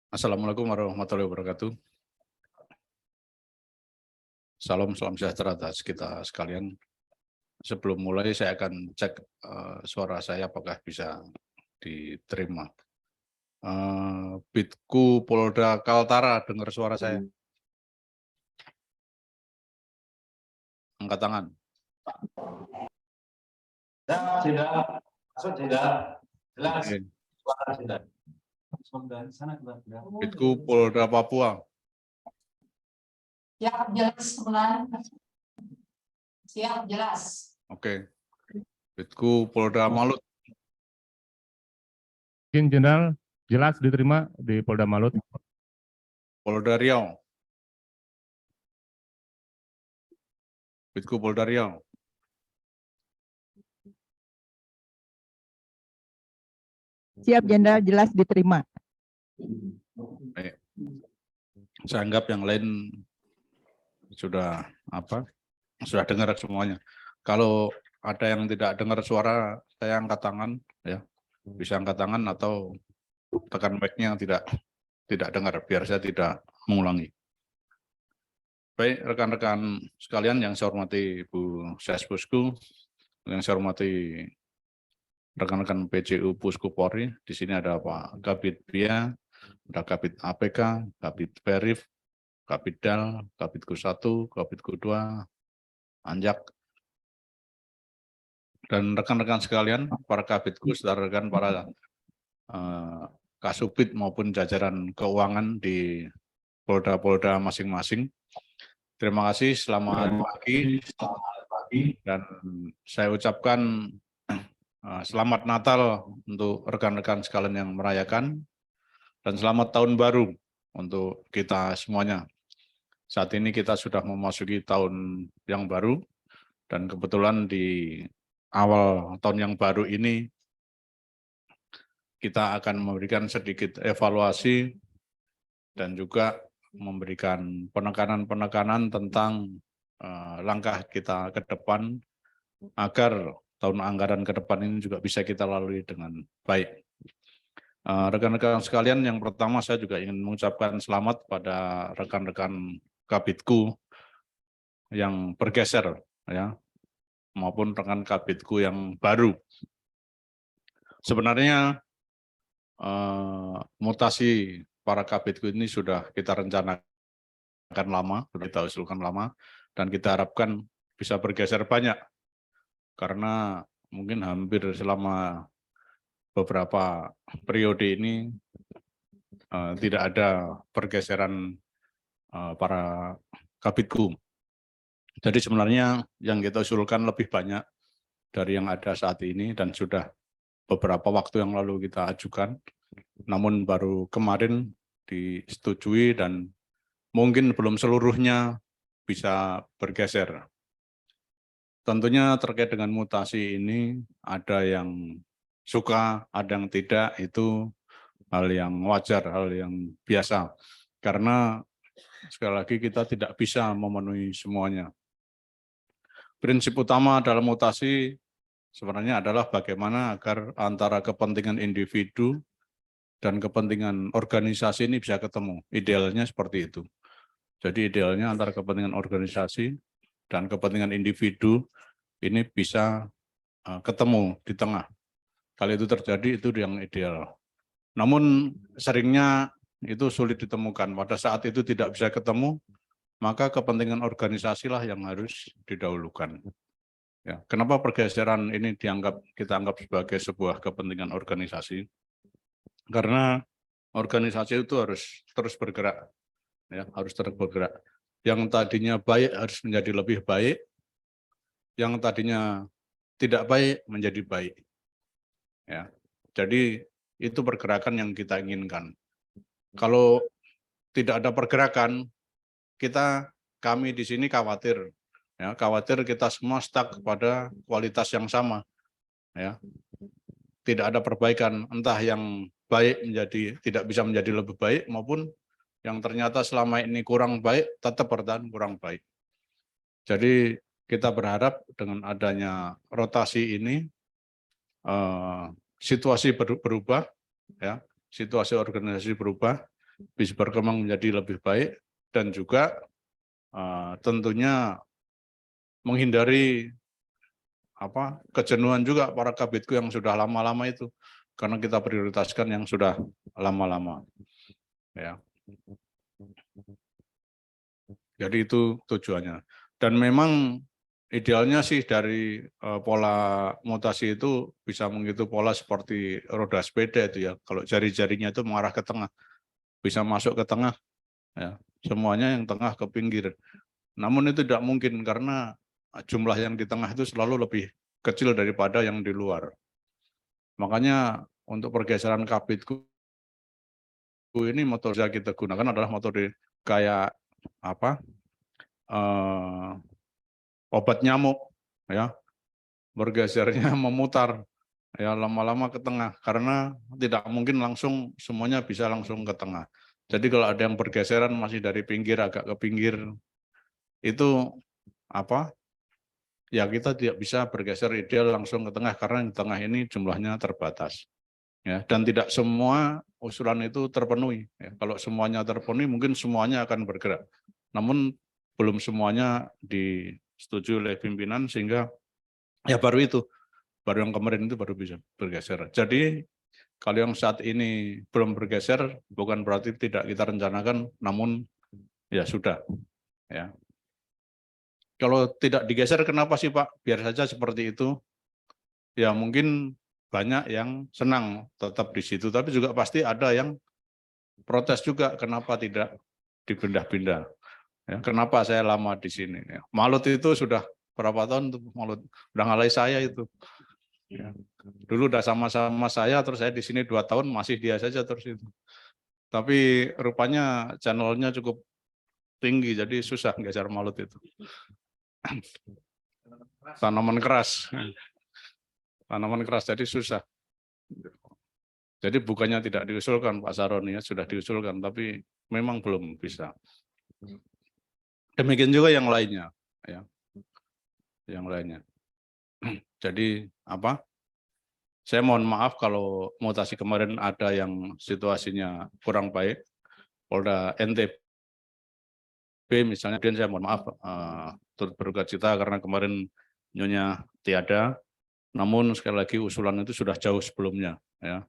Assalamualaikum warahmatullahi wabarakatuh. Salam sejahtera atas kita sekalian. Sebelum mulai saya akan cek suara saya apakah bisa diterima. Bitku Polda Kaltara, dengar suara saya? Angkat tangan. Sudah, masuk sudah, jelas. Oke. Suara sudah. Bitku Polda Papua. Siap, jelas, sebelah. Siap, jelas. Oke. Bitku Polda Malut. Izin Jenderal, jelas diterima di Polda Malut. Polda Riau. Bitku Polda Riau. Siap, Jenderal, jelas diterima. Baik. Saya anggap yang lain sudah dengar semuanya. Kalau ada yang tidak dengar suara, saya angkat tangan, ya. Bisa angkat tangan atau tekan mic-nya tidak dengar, biar saya tidak mengulangi. Baik, rekan-rekan sekalian yang saya hormati Bu Sesbusku, yang saya hormati rekan-rekan PJU Pusku Polri, di sini ada Pak Kabid Bia, ada Kabid APK, Kabid Perif, Kabid Dal, Kabidku 1, Kabidku 2, Anjak, dan rekan-rekan sekalian, para Kabidku, saudara-rekan, para Kasubit maupun jajaran keuangan di Polda-Polda masing-masing. Terima kasih, selamat pagi, dan saya ucapkan selamat Natal untuk rekan-rekan sekalian yang merayakan, dan selamat tahun baru untuk kita semuanya. Saat ini kita sudah memasuki tahun yang baru, dan kebetulan di awal tahun yang baru ini kita akan memberikan sedikit evaluasi dan juga memberikan penekanan-penekanan tentang langkah kita ke depan agar tahun anggaran ke depan ini juga bisa kita lalui dengan baik. Rekan-rekan sekalian, yang pertama saya juga ingin mengucapkan selamat pada rekan-rekan Kabidku yang bergeser, ya, maupun rekan Kabidku yang baru. Sebenarnya mutasi para Kabidku ini sudah kita rencanakan lama, kita usulkan lama, dan kita harapkan bisa bergeser banyak, karena mungkin hampir selama beberapa periode ini tidak ada pergeseran para Kabidku. Jadi sebenarnya yang kita usulkan lebih banyak dari yang ada saat ini, dan sudah beberapa waktu yang lalu kita ajukan, namun baru kemarin disetujui dan mungkin belum seluruhnya bisa bergeser. Tentunya terkait dengan mutasi ini ada yang suka, ada yang tidak, itu hal yang wajar, hal yang biasa. Karena sekali lagi kita tidak bisa memenuhi semuanya. Prinsip utama dalam mutasi sebenarnya adalah bagaimana agar antara kepentingan individu dan kepentingan organisasi ini bisa ketemu. Idealnya seperti itu. Jadi idealnya antara kepentingan organisasi dan kepentingan individu ini bisa ketemu di tengah. Kalau itu terjadi, itu yang ideal. Namun seringnya itu sulit ditemukan. Pada saat itu tidak bisa ketemu, maka kepentingan organisasi lah yang harus didahulukan. Ya, kenapa pergeseran ini kita anggap sebagai sebuah kepentingan organisasi? Karena organisasi itu harus terus bergerak, ya, harus terus bergerak. Yang tadinya baik harus menjadi lebih baik, yang tadinya tidak baik menjadi baik. Ya, jadi itu pergerakan yang kita inginkan. Kalau tidak ada pergerakan, kami di sini khawatir, ya, khawatir kita semua stuck pada kualitas yang sama, ya. Tidak ada perbaikan, entah yang baik tidak bisa menjadi lebih baik, maupun yang ternyata selama ini kurang baik tetap bertahan kurang baik. Jadi kita berharap dengan adanya rotasi ini situasi berubah, ya, situasi organisasi berubah, bisa berkembang menjadi lebih baik, dan juga tentunya menghindari kejenuhan juga para kabitku yang sudah lama-lama itu, karena kita prioritaskan yang sudah lama-lama. Ya. Jadi itu tujuannya. Dan memang idealnya sih dari pola mutasi itu bisa mengikuti pola seperti roda sepeda itu ya. Kalau jari-jarinya itu mengarah ke tengah, bisa masuk ke tengah, ya. Semuanya yang tengah ke pinggir. Namun itu tidak mungkin karena jumlah yang di tengah itu selalu lebih kecil daripada yang di luar. Makanya untuk pergeseran kabitku ini metode yang kita gunakan adalah metode kayak obat nyamuk, ya, bergesernya memutar, ya, lama-lama ke tengah, karena tidak mungkin langsung semuanya bisa langsung ke tengah. Jadi kalau ada yang bergeseran masih dari pinggir agak ke pinggir, itu ya kita tidak bisa bergeser ideal langsung ke tengah karena di tengah ini jumlahnya terbatas. Ya, dan tidak semua usulan itu terpenuhi. Ya, kalau semuanya terpenuhi, mungkin semuanya akan bergerak. Namun belum semuanya disetujui oleh pimpinan, sehingga ya baru yang kemarin itu baru bisa bergeser. Jadi kalau yang saat ini belum bergeser, bukan berarti tidak kita rencanakan, namun ya sudah. Ya. Kalau tidak digeser, kenapa sih Pak? Biar saja seperti itu. Ya mungkin banyak yang senang tetap di situ, tapi juga pasti ada yang protes juga, kenapa tidak dipindah-pindah. Ya, kenapa saya lama di sini? Ya, Malut itu sudah berapa tahun tuh Malut, udah ngalai saya itu. Ya. Dulu udah sama-sama saya, terus saya di sini 2 tahun masih dia saja terus itu. Tapi rupanya channelnya cukup tinggi, jadi susah geser Malut itu. Tanaman keras, jadi susah. Jadi bukannya tidak diusulkan Pak Saroni, ya, sudah diusulkan, tapi memang belum bisa. Demikian juga yang lainnya, ya. Yang lainnya. Jadi saya mohon maaf kalau mutasi kemarin ada yang situasinya kurang baik. Polda NTB misalnya, dan saya mohon maaf turut berduka cita karena kemarin Nyonya tiada. Namun sekali lagi usulan itu sudah jauh sebelumnya, ya.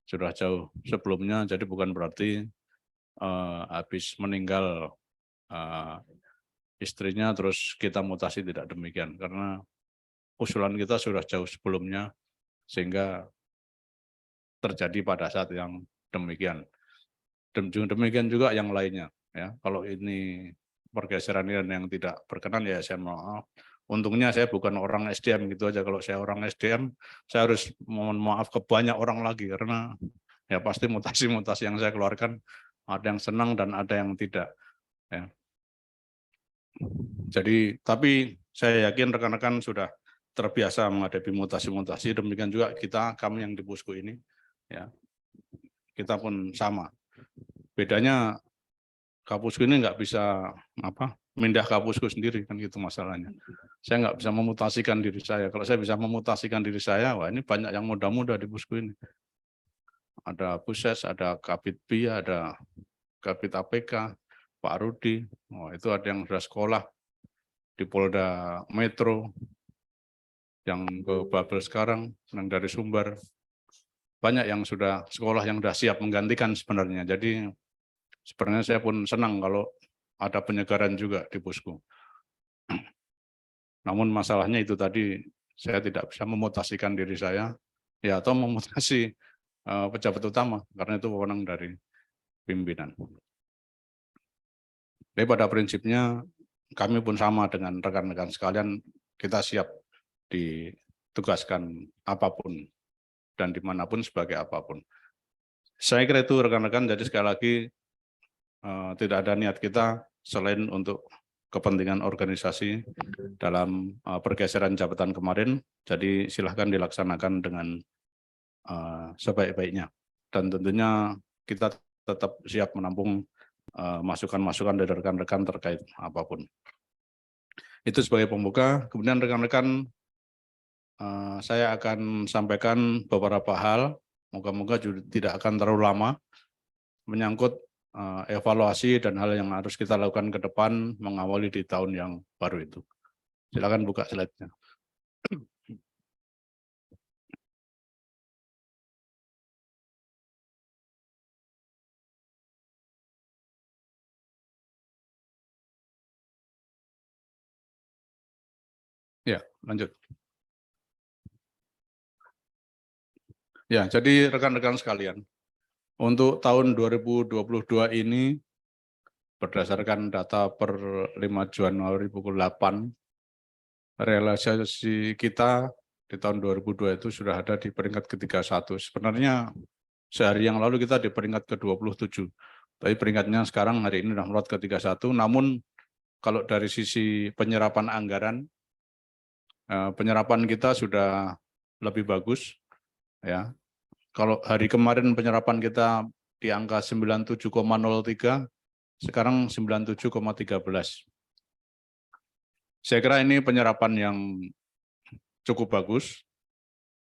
Sudah jauh sebelumnya, jadi bukan berarti habis meninggal istrinya terus kita mutasi, tidak demikian, karena usulan kita sudah jauh sebelumnya sehingga terjadi pada saat yang demikian. Demikian juga yang lainnya, ya. Kalau ini pergeseran yang tidak berkenan, ya saya maaf. Untungnya saya bukan orang SDM gitu aja. Kalau saya orang SDM, saya harus mohon maaf ke banyak orang lagi, karena ya pasti mutasi-mutasi yang saya keluarkan ada yang senang dan ada yang tidak. Ya. Jadi, tapi saya yakin rekan-rekan sudah terbiasa menghadapi mutasi-mutasi. Demikian juga kami yang di Pusku ini, ya, kita pun sama. Bedanya Kapusku ini nggak bisa mindah Kapusku sendiri, kan gitu masalahnya. Saya nggak bisa memutasikan diri saya. Kalau saya bisa memutasikan diri saya, wah ini banyak yang muda-muda di Pusku ini. Ada Puses, ada Kabit B, ada Kabit APK, Pak Rudi. Oh, itu ada yang sudah sekolah di Polda Metro, yang ke Babel sekarang, yang dari Sumber. Banyak yang sudah sekolah, yang sudah siap menggantikan sebenarnya. Jadi sebenarnya saya pun senang kalau ada penyegaran juga di Pusku. Namun masalahnya itu tadi, saya tidak bisa memutasikan diri saya, ya, atau memutasi pejabat utama, karena itu wewenang dari pimpinan. Tapi pada prinsipnya kami pun sama dengan rekan-rekan sekalian, kita siap ditugaskan apapun dan dimanapun sebagai apapun. Saya kira itu rekan-rekan, jadi sekali lagi tidak ada niat kita selain untuk kepentingan organisasi dalam pergeseran jabatan kemarin, jadi silahkan dilaksanakan dengan sebaik-baiknya. Dan tentunya kita tetap siap menampung masukan-masukan dari rekan-rekan terkait apapun. Itu sebagai pembuka. Kemudian rekan-rekan, saya akan sampaikan beberapa hal, moga-moga tidak akan terlalu lama, menyangkut evaluasi dan hal yang harus kita lakukan ke depan mengawali di tahun yang baru itu. Silakan buka slide-nya. Ya, lanjut. Ya, jadi rekan-rekan sekalian, untuk tahun 2022 ini berdasarkan data per 5 Januari pukul 8, realisasi kita di tahun 2002 itu sudah ada di peringkat ke-31. Sebenarnya sehari yang lalu kita di peringkat ke-27, tapi peringkatnya sekarang hari ini sudah melorot ke 31, namun kalau dari sisi penyerapan anggaran, penyerapan kita sudah lebih bagus, ya. Kalau hari kemarin penyerapan kita di angka 97,03, sekarang 97,13. Saya kira ini penyerapan yang cukup bagus,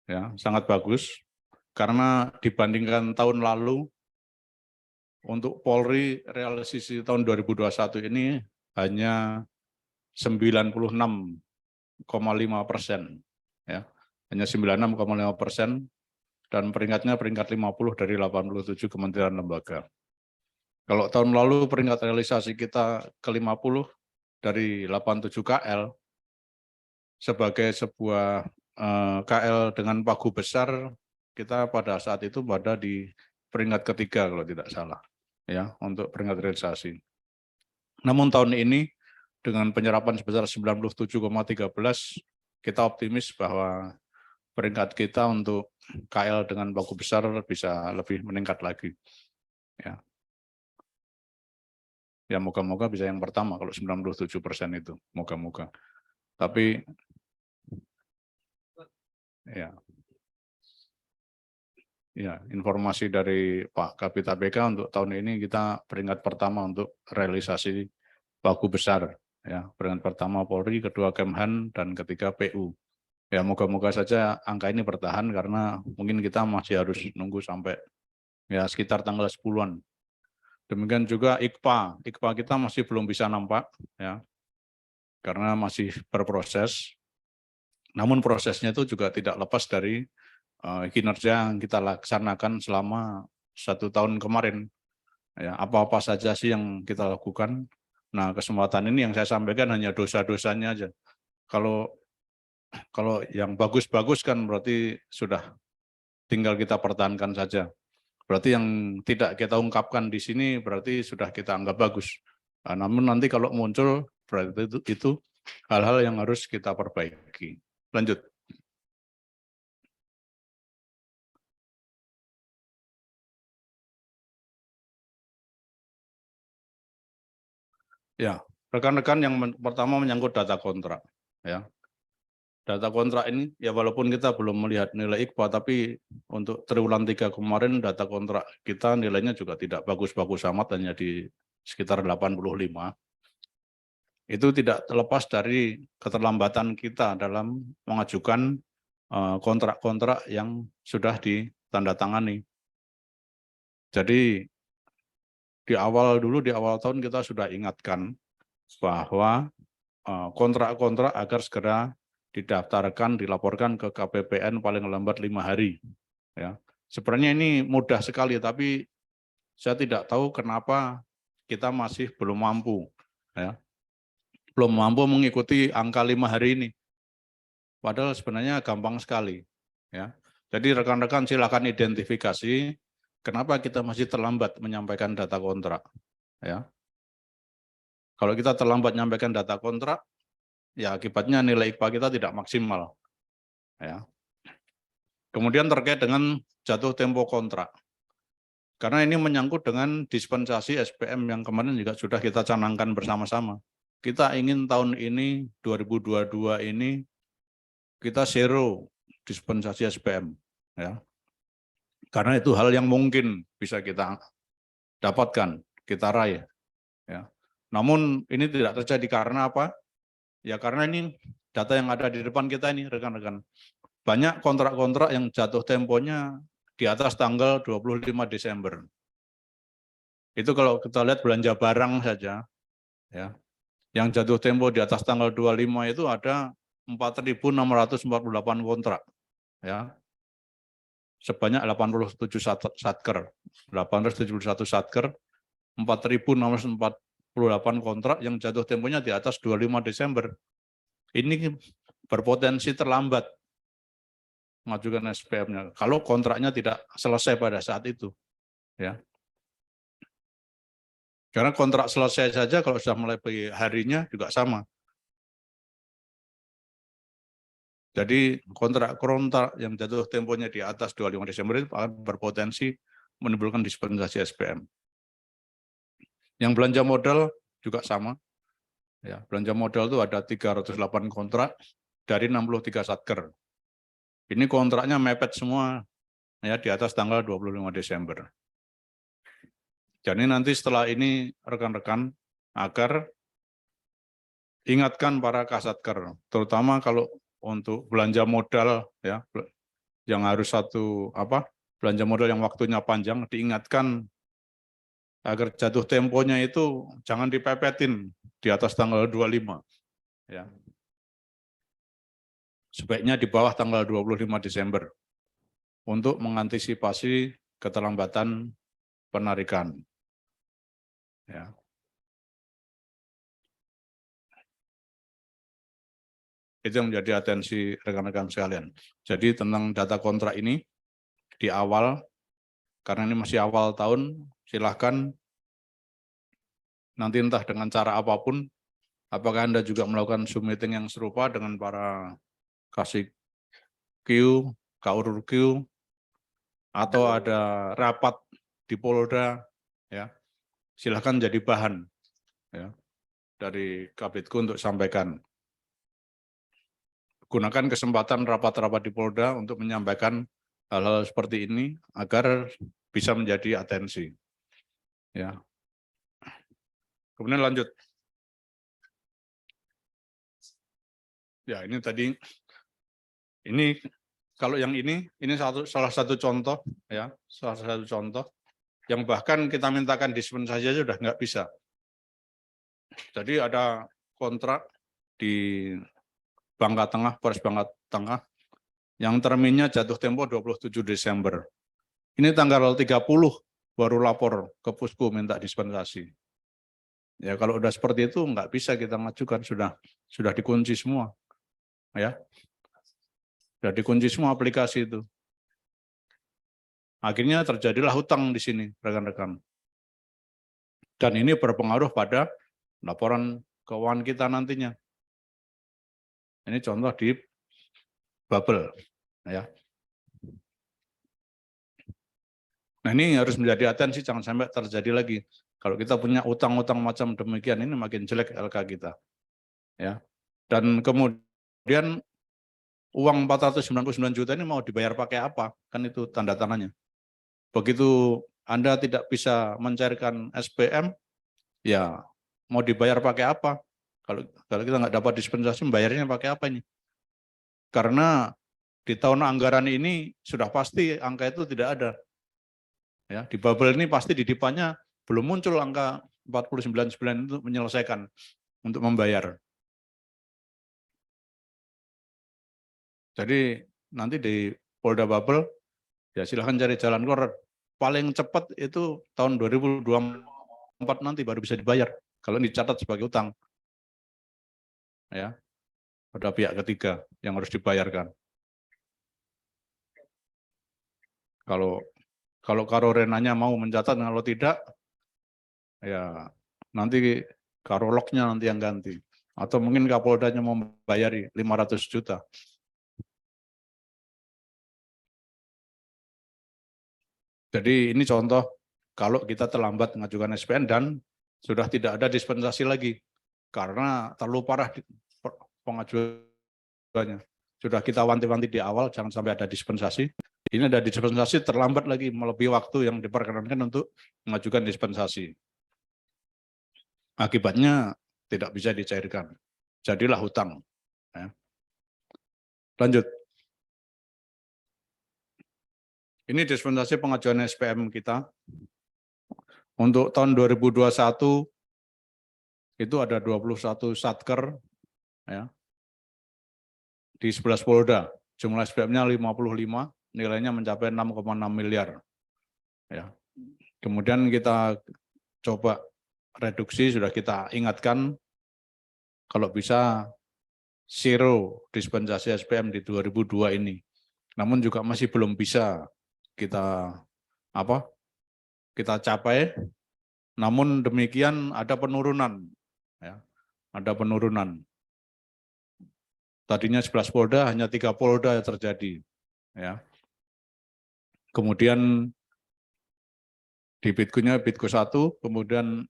ya, sangat bagus, karena dibandingkan tahun lalu, untuk Polri realisasi tahun 2021 ini hanya 96,5%, ya, hanya 96,5%, dan peringkatnya peringkat 50 dari 87 kementerian lembaga. Kalau tahun lalu peringkat realisasi kita ke-50 dari 87 KL, sebagai sebuah KL dengan pagu besar, kita pada saat itu berada di peringkat ketiga kalau tidak salah, ya, untuk peringkat realisasi. Namun tahun ini dengan penyerapan sebesar 97,13, kita optimis bahwa peringkat kita untuk KL dengan pagu besar bisa lebih meningkat lagi. Ya, moga-moga bisa yang pertama kalau 97% itu, moga-moga. Tapi ya, informasi dari Pak Kabid APK untuk tahun ini kita peringkat pertama untuk realisasi pagu besar, ya, peringkat pertama Polri, kedua Kemhan, dan ketiga PU. Ya, moga-moga saja angka ini bertahan karena mungkin kita masih harus nunggu sampai ya sekitar tanggal 10-an. Demikian juga IKPA kita masih belum bisa nampak, ya, karena masih berproses. Namun prosesnya itu juga tidak lepas dari kinerja yang kita laksanakan selama 1 tahun kemarin. Ya, apa-apa saja sih yang kita lakukan. Nah, kesempatan ini yang saya sampaikan hanya dosa-dosanya aja. Kalau yang bagus-bagus kan berarti sudah tinggal kita pertahankan saja. Berarti yang tidak kita ungkapkan di sini berarti sudah kita anggap bagus. Nah, namun nanti kalau muncul berarti itu hal-hal yang harus kita perbaiki. Lanjut. Ya, rekan-rekan, yang pertama menyangkut data kontrak, ya. Data kontrak ini, ya walaupun kita belum melihat nilai IKPA, tapi untuk triwulan 3 kemarin data kontrak kita nilainya juga tidak bagus-bagus amat, hanya di sekitar 85. Itu tidak terlepas dari keterlambatan kita dalam mengajukan kontrak-kontrak yang sudah ditandatangani. Jadi di awal tahun kita sudah ingatkan bahwa kontrak-kontrak agar segera didaftarkan, dilaporkan ke KPPN paling lambat 5 hari. Ya, sebenarnya ini mudah sekali, tapi saya tidak tahu kenapa kita masih belum mampu, ya, belum mampu mengikuti angka 5 hari ini. Padahal sebenarnya gampang sekali. Ya, jadi rekan-rekan silakan identifikasi kenapa kita masih terlambat menyampaikan data kontrak. Ya, kalau kita terlambat menyampaikan data kontrak, ya akibatnya nilai IKPA kita tidak maksimal. Ya. Kemudian terkait dengan jatuh tempo kontrak. Karena ini menyangkut dengan dispensasi SPM yang kemarin juga sudah kita canangkan bersama-sama. Kita ingin tahun ini, 2022 ini, kita zero dispensasi SPM. Ya. Karena itu hal yang mungkin bisa kita dapatkan, kita raih. Ya. Namun ini tidak terjadi karena apa? Ya karena ini data yang ada di depan kita ini, rekan-rekan. Banyak kontrak-kontrak yang jatuh temponya di atas tanggal 25 Desember. Itu kalau kita lihat belanja barang saja, ya, yang jatuh tempo di atas tanggal 25 itu ada 4.648 kontrak, ya, sebanyak 87 satker, 871 satker, 4.648 kontrak yang jatuh temponya di atas 25 Desember. Ini berpotensi terlambat mengajukan SPM-nya kalau kontraknya tidak selesai pada saat itu, ya. Karena kontrak selesai saja kalau sudah mulai harinya juga sama. Jadi kontrak yang jatuh temponya di atas 25 Desember itu akan berpotensi menimbulkan dispensasi SPM. Yang belanja modal juga sama. Ya, belanja modal itu ada 308 kontrak dari 63 satker. Ini kontraknya mepet semua, ya, di atas tanggal 25 Desember. Jadi nanti setelah ini rekan-rekan agar ingatkan para kasatker, terutama kalau untuk belanja modal, ya, yang harus belanja modal yang waktunya panjang, diingatkan agar jatuh temponya itu jangan dipepetin di atas tanggal 25, ya. Sebaiknya di bawah tanggal 25 Desember untuk mengantisipasi keterlambatan penarikan. Ya. Itu yang menjadi atensi rekan-rekan sekalian. Jadi tentang data kontrak ini di awal, karena ini masih awal tahun, silahkan nanti entah dengan cara apapun, apakah Anda juga melakukan Zoom meeting yang serupa dengan para Kasih Q, Kaurur Q, atau ada rapat di Polda, ya, silahkan jadi bahan, ya, dari Kabitku untuk sampaikan. Gunakan kesempatan rapat-rapat di Polda untuk menyampaikan hal-hal seperti ini agar bisa menjadi atensi. Ya. Kemudian lanjut. Ya, ini tadi. Ini kalau yang ini salah satu contoh, ya, salah satu contoh yang bahkan kita mintakan dispensasi aja sudah nggak bisa. Jadi ada kontrak di Bangka Tengah, Polres Bangka Tengah, yang terminnya jatuh tempo 27 Desember. Ini tanggal 30 baru lapor ke Pusku minta dispensasi. Ya, kalau udah seperti itu nggak bisa kita ngajukan, sudah dikunci semua, ya. Sudah dikunci semua aplikasi itu. Akhirnya terjadilah hutang di sini, rekan-rekan. Dan ini berpengaruh pada laporan keuangan kita nantinya. Ini contoh di bubble, ya. Nah, ini harus menjadi atensi, jangan sampai terjadi lagi. Kalau kita punya utang-utang macam demikian, ini makin jelek LK kita, ya. Dan kemudian uang 499 juta ini mau dibayar pakai apa? Kan itu tanda tangannya. Begitu Anda tidak bisa mencairkan SPM, ya mau dibayar pakai apa? Kalau kita nggak dapat dispensasi, bayarnya pakai apa ini? Karena di tahun anggaran ini sudah pasti angka itu tidak ada. Ya, di bubble ini pasti didipannya belum muncul angka 499 itu menyelesaikan untuk membayar. Jadi nanti di Polda Bubble, ya silahkan cari jalan keluar. Paling cepat itu tahun 2024 nanti baru bisa dibayar kalau dicatat sebagai utang, ya, pada pihak ketiga yang harus dibayarkan. Kalau Karorenanya mau mencatat, kalau tidak, ya nanti Karolognya nanti yang ganti. Atau mungkin Kapoldanya mau membayari 500 juta. Jadi ini contoh kalau kita terlambat mengajukan SPN dan sudah tidak ada dispensasi lagi karena terlalu parah pengajuannya. Sudah kita wanti-wanti di awal jangan sampai ada dispensasi. Ini ada dispensasi terlambat lagi melebihi waktu yang diperkenankan untuk mengajukan dispensasi. Akibatnya tidak bisa dicairkan. Jadilah hutang. Ya. Lanjut. Ini dispensasi pengajuan SPM kita. Untuk tahun 2021 itu ada 21 satker ya, di 11 Polda. Jumlah SPM-nya 55, nilainya mencapai 6,6 miliar. Ya. Kemudian kita coba reduksi, sudah kita ingatkan kalau bisa zero dispensasi SPM di 2002 ini. Namun juga masih belum bisa kita capai. Namun demikian ada penurunan, ya, ada penurunan. Tadinya 11 Polda, hanya 3 Polda yang terjadi. Ya. Kemudian di Bitku-nya Bitku 1, kemudian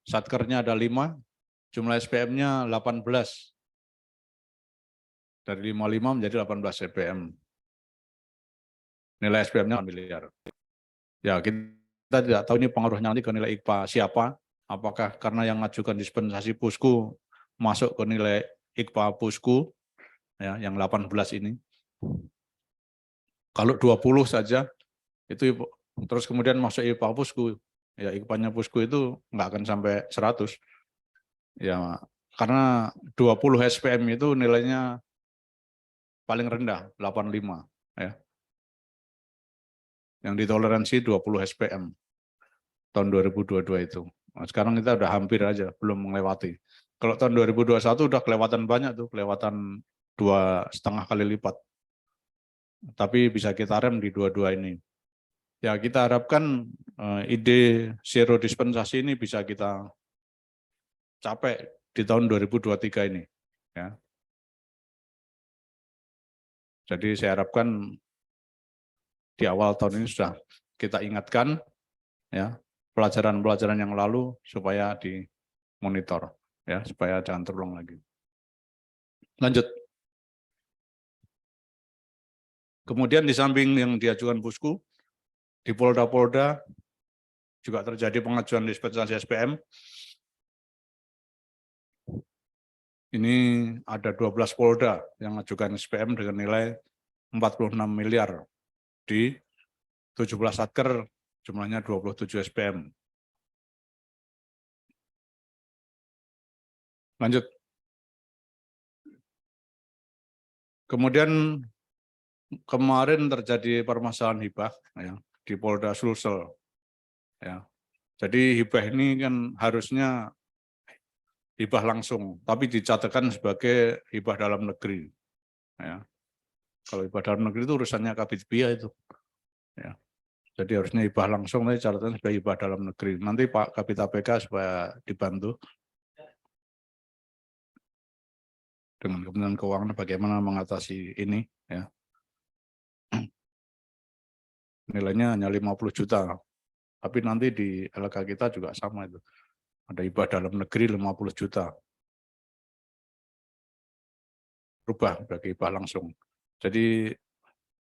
Satkernya ada 5, jumlah SPM-nya 18. Dari 55 menjadi 18 SPM. Nilai SPM-nya miliar. Ya, kita tidak tahu ini pengaruhnya nanti ke nilai IKPA siapa. Apakah karena yang mengajukan dispensasi Pusku masuk ke nilai IKPA Pusku, ya, yang 18 ini. Kalau 20 saja, itu terus kemudian masuk IKPA Pusku, ya IKPA-nya Pusku itu nggak akan sampai 100. Ya, karena 20 SPM itu nilainya paling rendah, 85. Ya. Yang ditoleransi 20 SPM tahun 2022 itu. Nah, sekarang kita udah hampir aja, belum melewati. Kalau tahun 2021 udah kelewatan banyak tuh, kelewatan 2,5 kali lipat. Tapi bisa kita rem di 22 ini. Ya, kita harapkan ide zero dispensasi ini bisa kita capai di tahun 2023 ini. Ya. Jadi saya harapkan di awal tahun ini sudah kita ingatkan, ya, pelajaran-pelajaran yang lalu supaya dimonitor, ya, supaya jangan terulang lagi. Lanjut. Kemudian di samping yang diajukan Pusku, di Polda-Polda juga terjadi pengajuan dispensasi SPM. Ini ada 12 Polda yang mengajukan SPM dengan nilai 46 miliar di 17 satker, jumlahnya 27 SPM. Lanjut. Kemudian kemarin terjadi permasalahan hibah, ya, di Polda Sulsel. Ya. Jadi hibah ini kan harusnya hibah langsung, tapi dicatatkan sebagai hibah dalam negeri. Ya. Kalau hibah dalam negeri itu urusannya Kabid Bia itu. Ya. Jadi harusnya hibah langsung, tapi catatan sebagai hibah dalam negeri. Nanti Pak Kabid APK supaya dibantu dengan Kementerian Keuangan bagaimana mengatasi ini. Ya. Nilainya hanya 50 juta, tapi nanti di LK kita juga sama itu. Ada hibah dalam negeri 50 juta. Rubah bagi hibah langsung. Jadi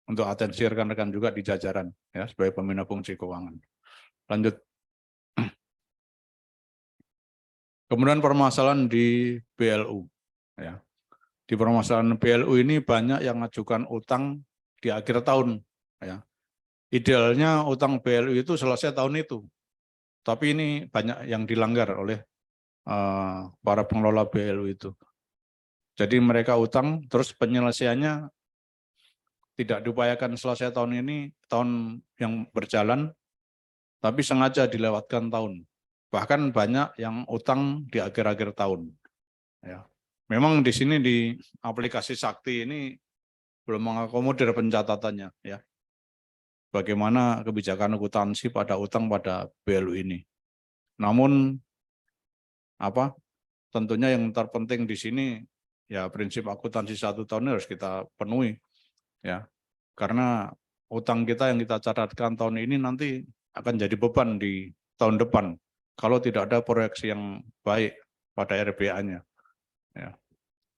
untuk atensi rekan-rekan juga di jajaran, ya, sebagai pembina fungsi keuangan. Lanjut. Kemudian permasalahan di BLU. Ya. Di permasalahan BLU ini banyak yang mengajukan utang di akhir tahun. Ya. Idealnya utang BLU itu selesai tahun itu. Tapi ini banyak yang dilanggar oleh para pengelola BLU itu. Jadi mereka utang, terus penyelesaiannya tidak diupayakan selesai tahun ini, tahun yang berjalan, tapi sengaja dilewatkan tahun. Bahkan banyak yang utang di akhir-akhir tahun. Ya. Memang di sini di aplikasi Sakti ini belum mengakomodir pencatatannya. Ya. Bagaimana kebijakan akuntansi pada utang pada BLU ini. Namun tentunya yang terpenting di sini ya prinsip akuntansi 1 tahun harus kita penuhi. Ya, karena utang kita yang kita catatkan tahun ini nanti akan jadi beban di tahun depan kalau tidak ada proyeksi yang baik pada RBA-nya. Ya.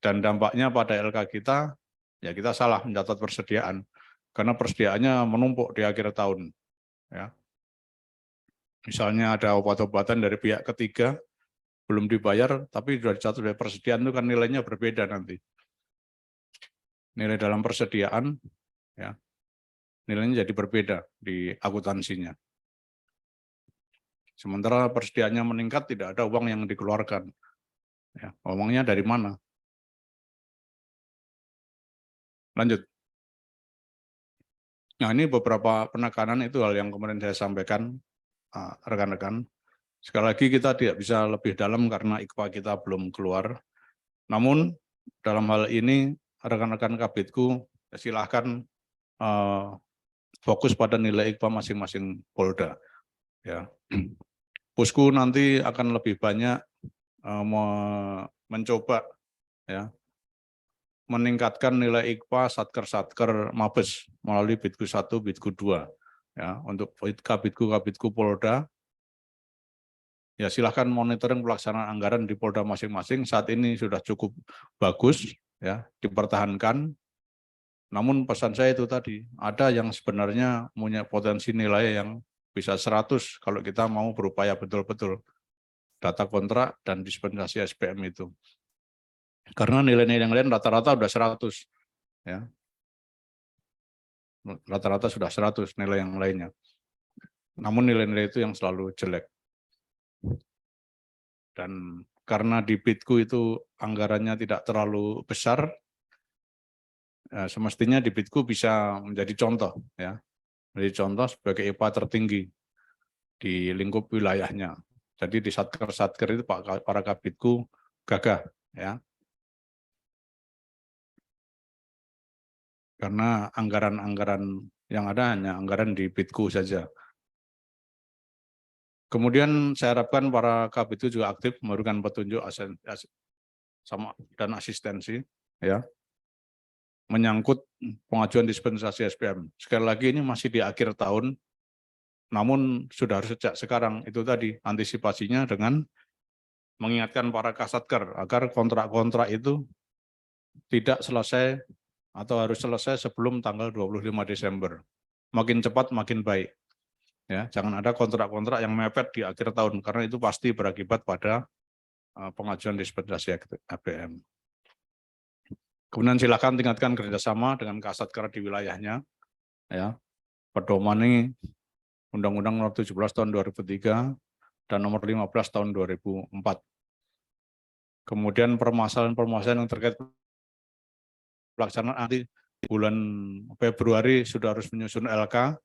Dan dampaknya pada LK kita, ya kita salah mencatat persediaan karena persediaannya menumpuk di akhir tahun. Ya. Misalnya ada obat-obatan dari pihak ketiga belum dibayar, tapi sudah dicatat sebagai persediaan itu kan nilainya berbeda nanti. Nilai dalam persediaan, ya, nilainya jadi berbeda di akuntansinya. Sementara persediaannya meningkat, tidak ada uang yang dikeluarkan. Ya, uangnya dari mana? Lanjut. Nah, ini beberapa penekanan itu hal yang kemarin saya sampaikan, rekan-rekan. Sekali lagi kita tidak bisa lebih dalam karena IKPA kita belum keluar. Namun dalam hal ini rekan-rekan Kabitku silahkan fokus pada nilai IKPA masing-masing Polda. Ya. Pusku nanti akan lebih banyak mencoba ya meningkatkan nilai IKPA satker-satker Mabes melalui Bitku 1, Bitku 2. Ya, untuk Kabitku Polda, ya silahkan monitoring pelaksanaan anggaran di Polda masing-masing. Saat ini sudah cukup bagus, ya dipertahankan. Namun pesan saya itu tadi, ada yang sebenarnya punya potensi nilai yang bisa 100 kalau kita mau berupaya betul-betul data kontrak dan dispensasi SPM itu. Karena nilai-nilai yang lain rata-rata sudah 100. Ya. Rata-rata sudah 100 nilai yang lainnya. Namun nilai-nilai itu yang selalu jelek. Dan karena di Bitku itu anggarannya tidak terlalu besar, semestinya di Bitku bisa menjadi contoh, ya, menjadi contoh sebagai IPA tertinggi di lingkup wilayahnya. Jadi di satker-satker itu para Kabitku gagah, ya, karena anggaran-anggaran yang ada hanya anggaran di Bitku saja. Kemudian saya harapkan para Kabit juga aktif memberikan petunjuk dan asistensi, ya, menyangkut pengajuan dispensasi SPM. Sekali lagi ini masih di akhir tahun, namun sudah harus sejak sekarang itu tadi antisipasinya dengan mengingatkan para kasatker agar kontrak-kontrak itu tidak selesai atau harus selesai sebelum tanggal 25 Desember. Makin cepat makin baik. Ya, jangan ada kontrak-kontrak yang mepet di akhir tahun karena itu pasti berakibat pada pengajuan dispensasi APM. Kemudian silakan tingkatkan kerjasama dengan kasatker di wilayahnya, ya, pedomani Undang-Undang Nomor 17 Tahun 2003 dan Nomor 15 Tahun 2004. Kemudian permasalahan-permasalahan yang terkait pelaksanaan nanti bulan Februari sudah harus menyusun LK.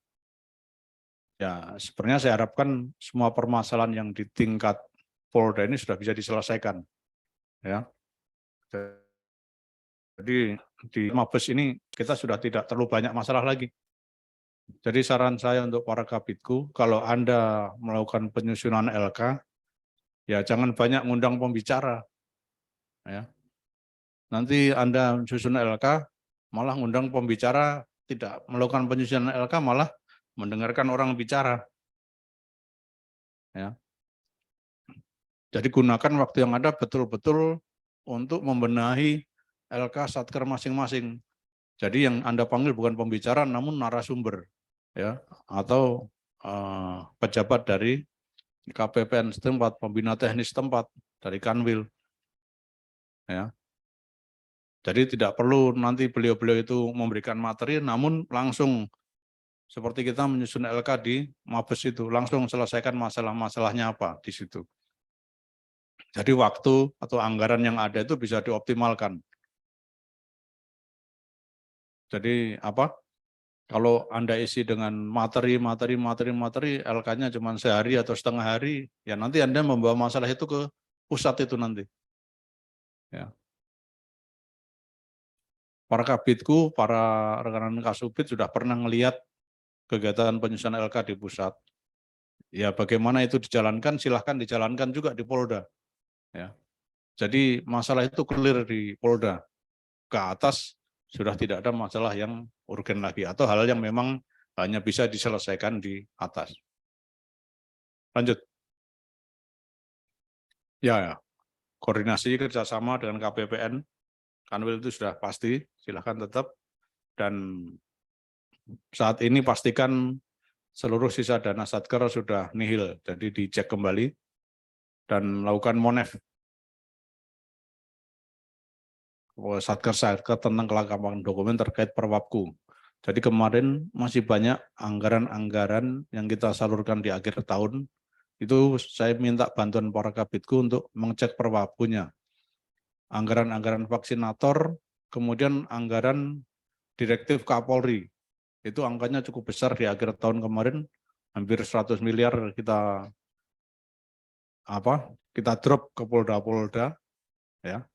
Ya, sebenarnya saya harapkan semua permasalahan yang di tingkat Polda ini sudah bisa diselesaikan. Ya. Jadi di Mabes ini kita sudah tidak terlalu banyak masalah lagi. Jadi saran saya untuk para Kabitku, kalau Anda melakukan penyusunan LK, ya jangan banyak ngundang pembicara. Ya. Nanti Anda menyusun LK, malah ngundang pembicara, tidak melakukan penyusunan LK, malah mendengarkan orang bicara. Ya. Jadi gunakan waktu yang ada betul-betul untuk membenahi LK satker masing-masing. Jadi yang Anda panggil bukan pembicara, namun narasumber, ya, atau pejabat dari KPPN setempat, pembina teknis setempat dari Kanwil. Ya. Jadi tidak perlu nanti beliau-beliau itu memberikan materi, namun langsung seperti kita menyusun LK di Mabes itu, langsung selesaikan masalah-masalahnya apa di situ. Jadi waktu atau anggaran yang ada itu bisa dioptimalkan. Jadi apa? Kalau Anda isi dengan materi, LK-nya cuma sehari atau setengah hari, ya nanti Anda membawa masalah itu ke pusat itu nanti. Ya. Para Kabitku, para rekan-rekan Kasubit sudah pernah melihat kegiatan penyusunan LK di pusat. Ya bagaimana itu dijalankan, silahkan dijalankan juga di Polda. Ya. Jadi masalah itu clear di Polda. Ke atas sudah tidak ada masalah yang urgen lagi atau hal yang memang hanya bisa diselesaikan di atas. Lanjut. Ya, koordinasi kerjasama dengan KPPN, Kanwil itu sudah pasti, silahkan tetap. Dan saat ini pastikan seluruh sisa dana satker sudah nihil, jadi dicek kembali dan melakukan monef. Satker tentang kelengkapan dokumen terkait Perwapku. Jadi kemarin masih banyak anggaran-anggaran yang kita salurkan di akhir tahun Itu saya minta bantuan para kabitku untuk mengecek perwabkunya. Anggaran-anggaran vaksinator, kemudian anggaran direktif Kapolri. Itu angkanya cukup besar di akhir tahun kemarin, hampir 100 miliar kita drop ke Polda-Polda, ya.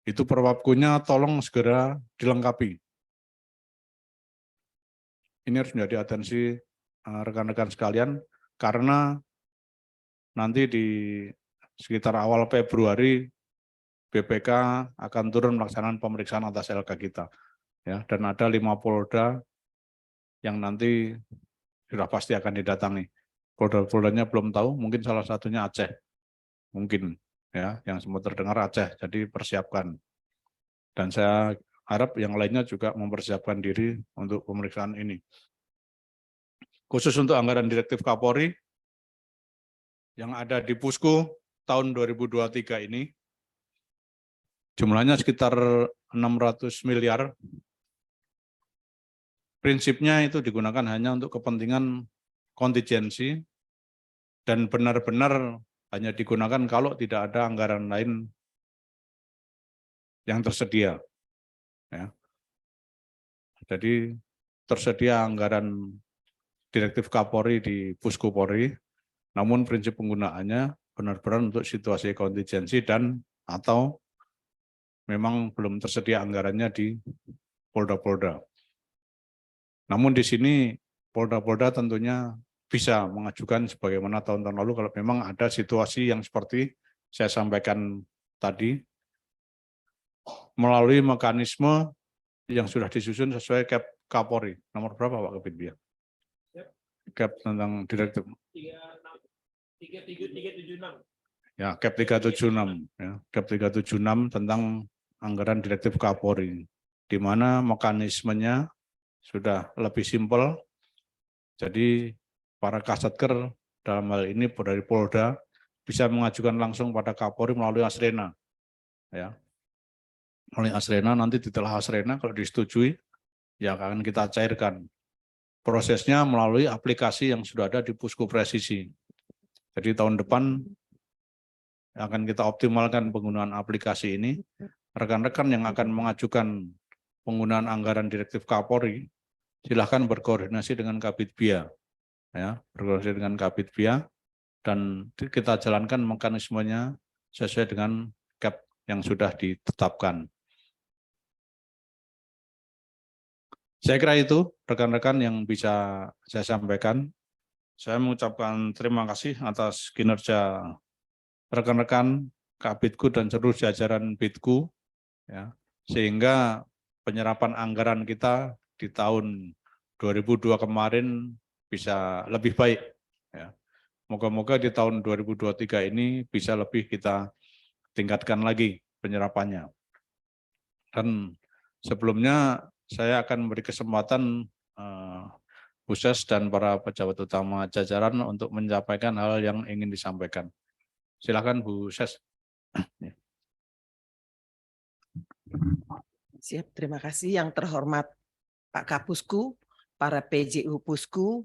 Itu perwabkunya tolong segera dilengkapi. Ini harus menjadi atensi rekan-rekan sekalian, karena nanti di sekitar awal Februari BPK akan turun melaksanakan pemeriksaan atas LK kita, ya. Dan ada 5 Polda yang nanti sudah pasti akan didatangi. Polda-poldanya belum tahu, mungkin salah satunya Aceh, mungkin, ya, yang sempat terdengar Aceh. Jadi persiapkan. Dan saya harap yang lainnya juga mempersiapkan diri untuk pemeriksaan ini. Khusus untuk anggaran direktif Kapolri yang ada di Pusku tahun 2023 ini, jumlahnya sekitar 600 miliar. Prinsipnya itu digunakan hanya untuk kepentingan kontingensi dan benar-benar hanya digunakan kalau tidak ada anggaran lain yang tersedia. Ya. Jadi tersedia anggaran direktif Kapolri di Pusku Polri, namun prinsip penggunaannya benar-benar untuk situasi kontingensi dan atau memang belum tersedia anggarannya di Polda-Polda. Namun di sini Polda-Polda tentunya bisa mengajukan sebagaimana tahun-tahun lalu kalau memang ada situasi yang seperti saya sampaikan tadi, melalui mekanisme yang sudah disusun sesuai Cap Kapolri. Nomor berapa Pak Kabit Bia? Cap tentang direktif. 376. Ya, Cap 376. Ya, Cap 376 tentang anggaran direktif Kapolri, di mana mekanismenya sudah lebih simpel. Jadi para Kasatker dalam hal ini dari Polda bisa mengajukan langsung pada Kapolri melalui Asrena. Ya. Melalui Asrena, nanti setelah Asrena kalau disetujui, ya akan kita cairkan. Prosesnya melalui aplikasi yang sudah ada di Pusku Presisi. Jadi tahun depan akan kita optimalkan penggunaan aplikasi ini. Rekan-rekan yang akan mengajukan penggunaan anggaran direktif Kapolri, silahkan berkoordinasi dengan Kabit Bia. Ya, berkoordinasi dengan Kabit Bia, dan kita jalankan mekanismenya sesuai dengan Cap yang sudah ditetapkan. Saya kira itu rekan-rekan yang bisa saya sampaikan. Saya mengucapkan terima kasih atas kinerja rekan-rekan Kabitku dan seluruh jajaran Bitku, ya, sehingga penyerapan anggaran kita di tahun 2002 kemarin bisa lebih baik. Ya. Moga-moga di tahun 2023 ini bisa lebih kita tingkatkan lagi penyerapannya. Dan sebelumnya saya akan memberi kesempatan Bu Ses dan para pejabat utama jajaran untuk menyampaikan hal yang ingin disampaikan. Silakan Bu Ses. Siap, terima kasih yang terhormat Pak Kapusku, para PJU Pusku,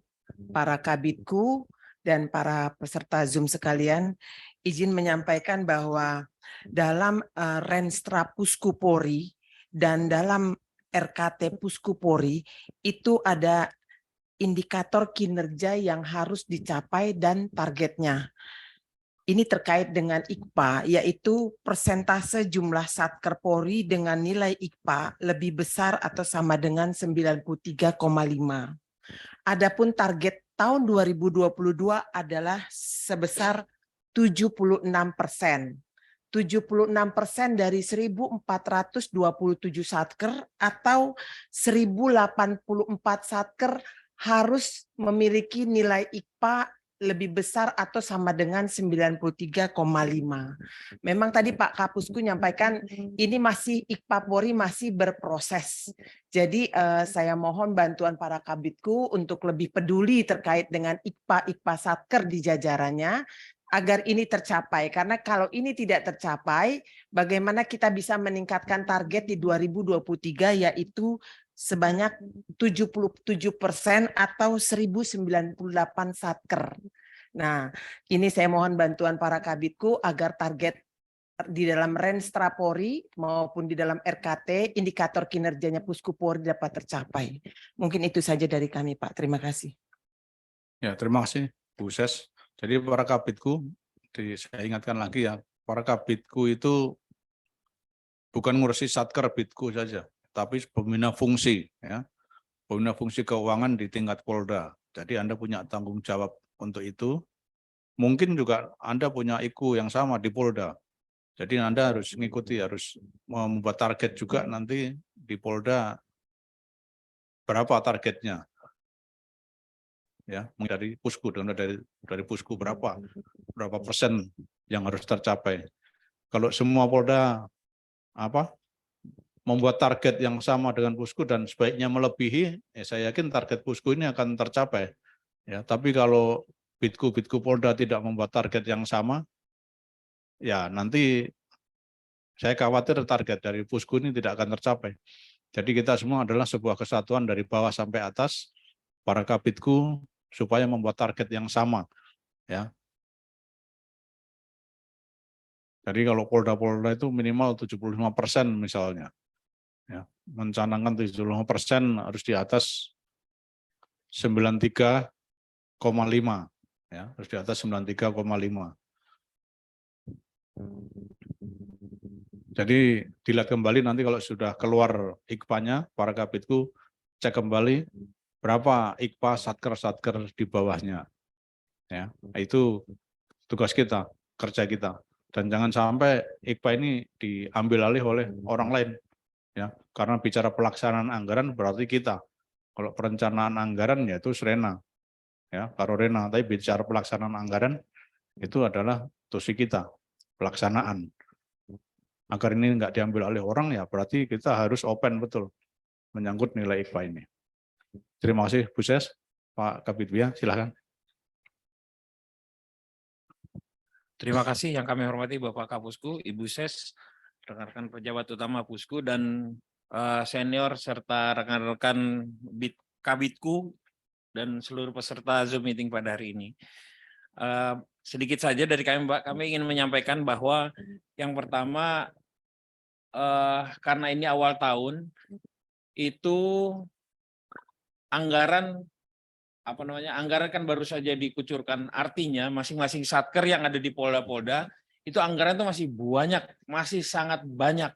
para Kabitku, dan para peserta Zoom sekalian. Izin menyampaikan bahwa dalam Renstra Pusku Polri dan dalam RKT Pusku Polri itu ada indikator kinerja yang harus dicapai dan targetnya. Ini terkait dengan IKPA, yaitu persentase jumlah Satker Polri dengan nilai IKPA lebih besar atau sama dengan 93,5. Adapun target tahun 2022 adalah sebesar 76%. 76% dari 1.427 Satker atau 1.084 Satker harus memiliki nilai IKPA lebih besar atau sama dengan 93,5. Memang tadi Pak Kapusku nyampaikan ini masih IKPA Polri masih berproses. Jadi saya mohon bantuan para kabitku untuk lebih peduli terkait dengan IKPA Satker di jajarannya agar ini tercapai. Karena kalau ini tidak tercapai, bagaimana kita bisa meningkatkan target di 2023 yaitu sebanyak 77% atau 1098 Satker. Nah, ini saya mohon bantuan para kabitku agar target di dalam range Trapori maupun di dalam RKT, indikator kinerjanya Pusku Polri dapat tercapai. Mungkin itu saja dari kami, Pak. Terima kasih. Ya, terima kasih Bu Ses. Jadi para kabitku, saya ingatkan lagi ya, para kabitku itu bukan ngurusi satker bitku saja, tapi pembina fungsi, ya, pembina fungsi keuangan di tingkat Polda. Jadi Anda punya tanggung jawab untuk itu. Mungkin juga Anda punya IKU yang sama di Polda. Jadi Anda harus mengikuti, harus membuat target juga nanti di Polda berapa targetnya. Ya, dari Pusku, dari Pusku berapa persen yang harus tercapai. Kalau semua Polda membuat target yang sama dengan Pusku dan sebaiknya melebihi, saya yakin target Pusku ini akan tercapai. Ya, tapi kalau Bitku Polda tidak membuat target yang sama, ya nanti saya khawatir target dari Pusku ini tidak akan tercapai. Jadi kita semua adalah sebuah kesatuan dari bawah sampai atas, para kabitku supaya membuat target yang sama. Ya. Jadi kalau Polda-Polda itu minimal 75% misalnya. Ya, mencanangkan 75% harus di atas 93,5. Ya, harus di atas 93,5. Jadi dilihat kembali nanti kalau sudah keluar IKPA-nya, para kabitku cek kembali berapa IKPA satker di bawahnya. Ya, itu tugas kita, kerja kita. Dan jangan sampai IKPA ini diambil alih oleh orang lain. Ya, karena bicara pelaksanaan anggaran berarti kita. Kalau perencanaan anggaran yaitu Srena. Ya, Karorena, tapi bicara pelaksanaan anggaran itu adalah tusi kita, pelaksanaan. Agar ini nggak diambil oleh orang, ya berarti kita harus open betul menyangkut nilai IKPA ini. Terima kasih Bu Ses, Pak Kabitwia, silakan. Terima kasih yang kami hormati Bapak Kapusku, Ibu Ses, rekan-rekan pejabat utama Pusku dan senior serta rekan-rekan Kabitku dan seluruh peserta Zoom meeting pada hari ini. Sedikit saja dari kami, Mbak, kami ingin menyampaikan bahwa yang pertama, karena ini awal tahun, itu anggaran anggaran kan baru saja dikucurkan, artinya masing-masing satker yang ada di Polda-Polda itu anggaran itu masih banyak, masih sangat banyak.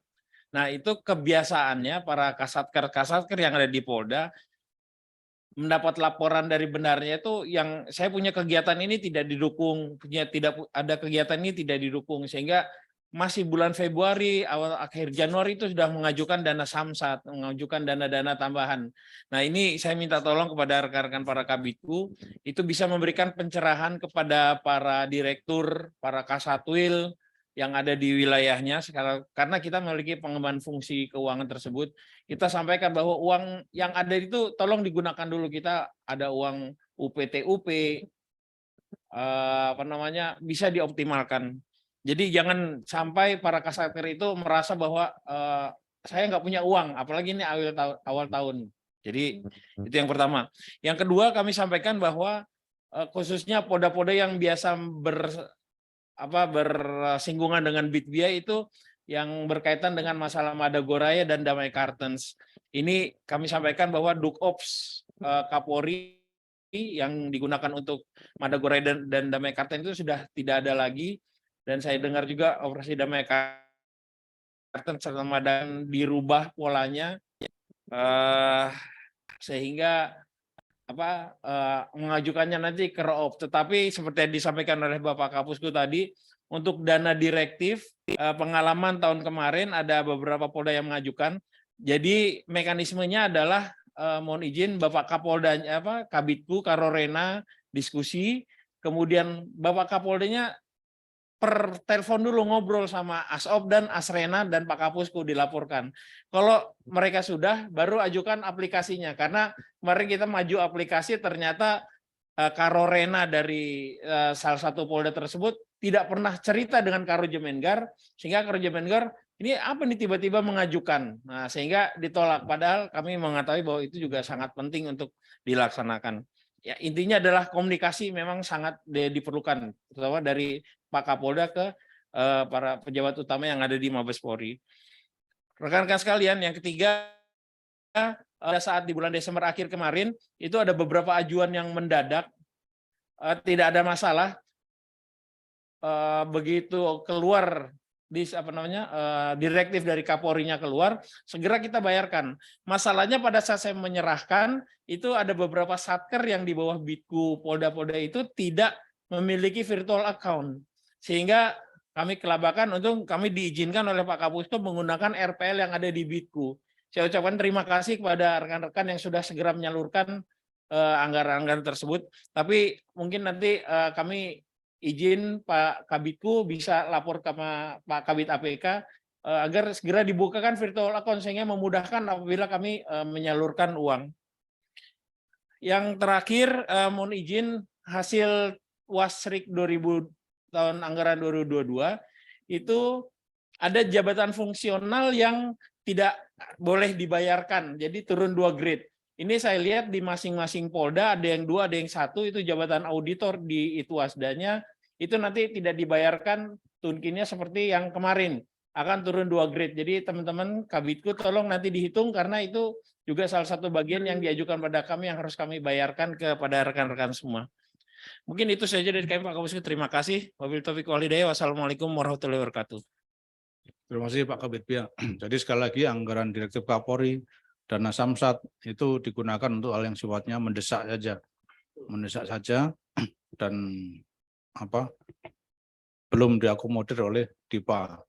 Nah, itu kebiasaannya para kasatker yang ada di Polda mendapat laporan dari benarnya itu yang saya punya kegiatan ini tidak didukung, tidak ada kegiatan ini tidak didukung, sehingga masih bulan Februari, akhir Januari itu sudah mengajukan dana samsat, mengajukan dana-dana tambahan. Nah, ini saya minta tolong kepada rekan-rekan para kabitku, itu bisa memberikan pencerahan kepada para direktur, para kasatwil yang ada di wilayahnya, karena kita memiliki pengembangan fungsi keuangan tersebut. Kita sampaikan bahwa uang yang ada itu tolong digunakan dulu. Kita ada uang UPTUP, bisa dioptimalkan. Jadi jangan sampai para kasatker itu merasa bahwa saya nggak punya uang, apalagi ini awal tahun. Jadi itu yang pertama. Yang kedua, kami sampaikan bahwa khususnya poda-poda yang biasa bersinggungan dengan Bitbia itu yang berkaitan dengan masalah Madagoraya dan Damai Kartens. Ini kami sampaikan bahwa Dukops Kapolri yang digunakan untuk Madagoraya dan Damai Kartens itu sudah tidak ada lagi. Dan saya dengar juga operasi Damai Kartens serta Madang dirubah polanya sehingga mengajukannya nanti ke ROOP. Tetapi seperti yang disampaikan oleh Bapak Kapusku tadi, untuk dana direktif pengalaman tahun kemarin ada beberapa Polda yang mengajukan. Jadi mekanismenya adalah mohon izin Bapak Kapoldanya Kabitku Karorena diskusi, kemudian Bapak Kapoldanya per telepon dulu ngobrol sama Asop dan Asrena dan Pak Kapusku dilaporkan. Kalau mereka sudah, baru ajukan aplikasinya. Karena kemarin kita maju aplikasi, ternyata Karorena dari salah satu Polda tersebut tidak pernah cerita dengan Karojemengar, sehingga Karojemengar ini apa nih tiba-tiba mengajukan. Nah, sehingga ditolak. Padahal kami mengetahui bahwa itu juga sangat penting untuk dilaksanakan. ya intinya adalah komunikasi memang sangat diperlukan, terutama dari Pak Kapolda ke para pejabat utama yang ada di Mabes Polri. Rekan-rekan sekalian, yang ketiga, pada saat di bulan Desember akhir kemarin itu ada beberapa ajuan yang mendadak, tidak ada masalah, begitu keluar direktif dari Kapolri-nya keluar, segera kita bayarkan. Masalahnya pada saat saya menyerahkan itu ada beberapa satker yang di bawah Bitku Polda-Polda itu tidak memiliki virtual account, sehingga kami kelabakan untuk kami diizinkan oleh Pak Kapusku menggunakan RPL yang ada di Bitku. Saya ucapkan terima kasih kepada rekan-rekan yang sudah segera menyalurkan anggaran-anggaran tersebut. Tapi mungkin nanti kami izin Pak Kabitku bisa lapor ke Pak Kabit APK agar segera dibukakan virtual account sehingga memudahkan apabila kami menyalurkan uang. Yang terakhir, mohon izin hasil Wasrik 2000 tahun anggaran 2022 itu ada jabatan fungsional yang tidak boleh dibayarkan, jadi turun 2 grade. Ini saya lihat di masing-masing Polda ada yang 2, ada yang 1, itu jabatan auditor di Itwasdanya, itu nanti tidak dibayarkan tunkinnya seperti yang kemarin, akan turun 2 grade. Jadi teman-teman Kabitku tolong nanti dihitung karena itu juga salah satu bagian yang diajukan pada kami yang harus kami bayarkan kepada rekan-rekan semua. Mungkin itu saja dari kami Pak Kapusku. Terima kasih. Wabillahi taufiq wal hidayah. Wassalamualaikum warahmatullahi wabarakatuh. Terima kasih Pak Kabit Pia. Jadi sekali lagi anggaran Direktif Kapolri, dana Samsat itu digunakan untuk hal yang sifatnya mendesak saja dan belum diakomodir oleh DIPA.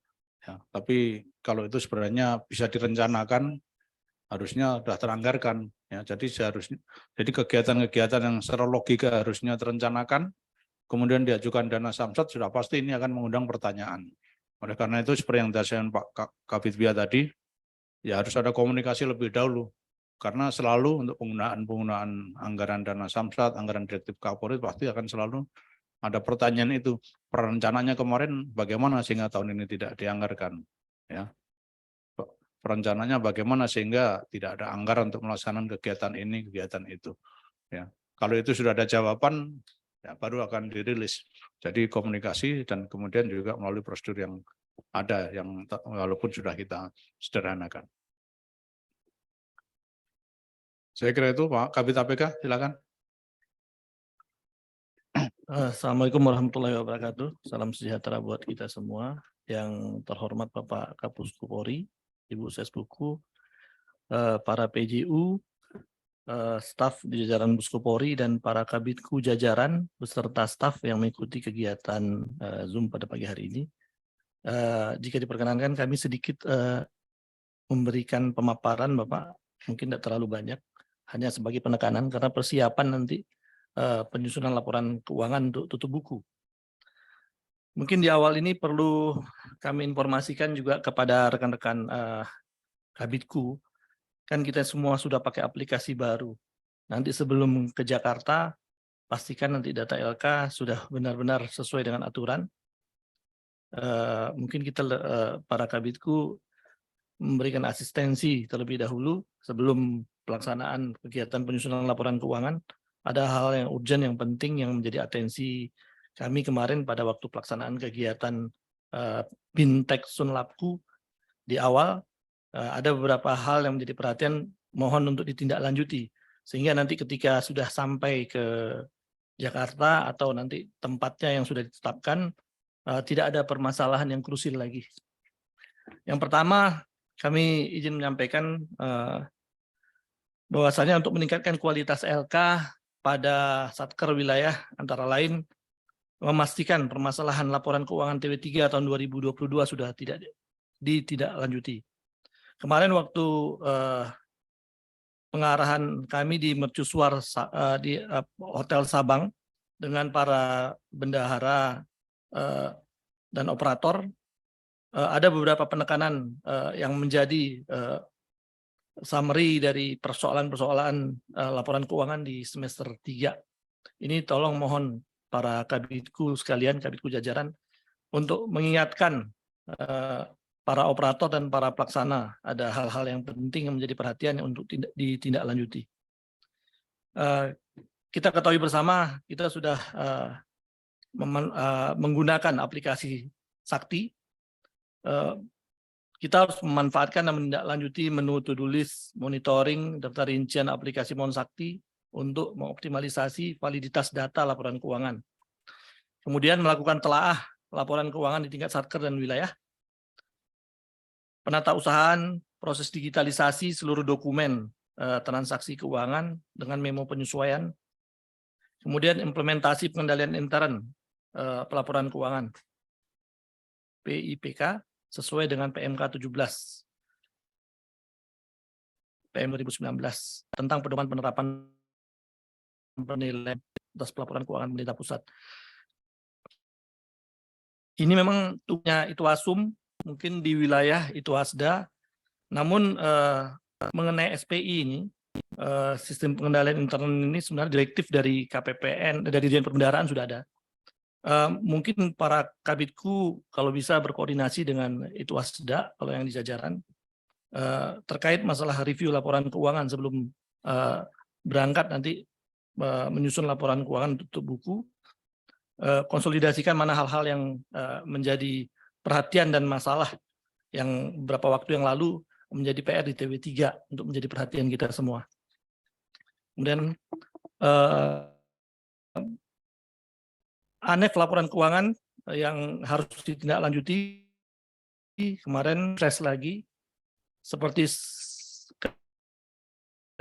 Ya, tapi kalau itu sebenarnya bisa direncanakan, harusnya sudah teranggarkan. Ya, jadi kegiatan-kegiatan yang secara logika harusnya terencanakan, kemudian diajukan dana Samsat, sudah pasti ini akan mengundang pertanyaan. Oleh karena itu, seperti yang disampaikan Pak Kabit Pia tadi, ya harus ada komunikasi lebih dahulu. Karena selalu untuk penggunaan anggaran dana Samsat, anggaran Direktif Kapolri pasti akan selalu ada pertanyaan itu. Perencanaannya kemarin bagaimana sehingga tahun ini tidak dianggarkan? Ya. Perencananya bagaimana sehingga tidak ada anggaran untuk melaksanakan kegiatan ini, kegiatan itu. Ya. Kalau itu sudah ada jawaban, ya, baru akan dirilis. Jadi komunikasi dan kemudian juga melalui prosedur yang ada, yang walaupun sudah kita sederhanakan. Saya kira itu Pak Kabit APK, silakan. Assalamualaikum warahmatullahi wabarakatuh. Salam sejahtera buat kita semua. Yang terhormat Bapak Kapusku Polri, Ibu Sesbuku, para PJU, staf di jajaran Pusku Polri, dan para Kabitku jajaran beserta staf yang mengikuti kegiatan Zoom pada pagi hari ini. Jika diperkenankan, kami sedikit memberikan pemaparan, Bapak, mungkin tidak terlalu banyak, hanya sebagai penekanan karena persiapan nanti penyusunan laporan keuangan untuk tutup buku. Mungkin di awal ini perlu kami informasikan juga kepada rekan-rekan Kabitku, kan kita semua sudah pakai aplikasi baru. Nanti sebelum ke Jakarta, pastikan nanti data LK sudah benar-benar sesuai dengan aturan. Mungkin kita para Kabitku memberikan asistensi terlebih dahulu sebelum pelaksanaan kegiatan penyusunan laporan keuangan. Ada hal yang urgent, yang penting, yang menjadi atensi kami kemarin pada waktu pelaksanaan kegiatan Bintek Sunlapku di awal. Ada beberapa hal yang menjadi perhatian, mohon untuk ditindaklanjuti. Sehingga nanti ketika sudah sampai ke Jakarta atau nanti tempatnya yang sudah ditetapkan, tidak ada permasalahan yang krusial lagi. Yang pertama, kami izin menyampaikan bahwasanya untuk meningkatkan kualitas LK pada Satker wilayah, antara lain memastikan permasalahan laporan keuangan TW3 tahun 2022 sudah tidak ditindaklanjuti. Kemarin waktu pengarahan kami di mercusuar di Hotel Sabang dengan para bendahara dan operator, ada beberapa penekanan yang menjadi summary dari persoalan-persoalan laporan keuangan di semester 3. Ini tolong mohon para kabitku sekalian, kabitku jajaran, untuk mengingatkan para operator dan para pelaksana ada hal-hal yang penting yang menjadi perhatian untuk ditindaklanjuti. kita ketahui bersama, kita sudah menggunakan aplikasi Sakti. Kita harus memanfaatkan dan menindaklanjuti menu to-do list, monitoring, daftar rincian aplikasi Mon Sakti untuk mengoptimalisasi validitas data laporan keuangan. Kemudian melakukan telaah laporan keuangan di tingkat satker dan wilayah. Penatausahaan proses digitalisasi seluruh dokumen transaksi keuangan dengan memo penyesuaian. Kemudian implementasi pengendalian intern pelaporan keuangan PIPK sesuai dengan PMK 17 PM 2019 tentang pedoman penerapan penilaian atas pelaporan keuangan pemerintah pusat. Ini memang tugasnya Itwasum, mungkin di wilayah Itwasda, namun mengenai SPI ini, sistem pengendalian intern ini sebenarnya direktif dari KPPN, dari Dirjen Perbendaharaan sudah ada. Mungkin para kabitku kalau bisa berkoordinasi dengan Itwasda, kalau yang di jajaran, terkait masalah review laporan keuangan sebelum berangkat nanti menyusun laporan keuangan tutup buku, konsolidasikan mana hal-hal yang menjadi perhatian dan masalah yang beberapa waktu yang lalu menjadi PR di TW3 untuk menjadi perhatian kita semua. Kemudian ANEF laporan keuangan yang harus ditindaklanjuti kemarin press lagi seperti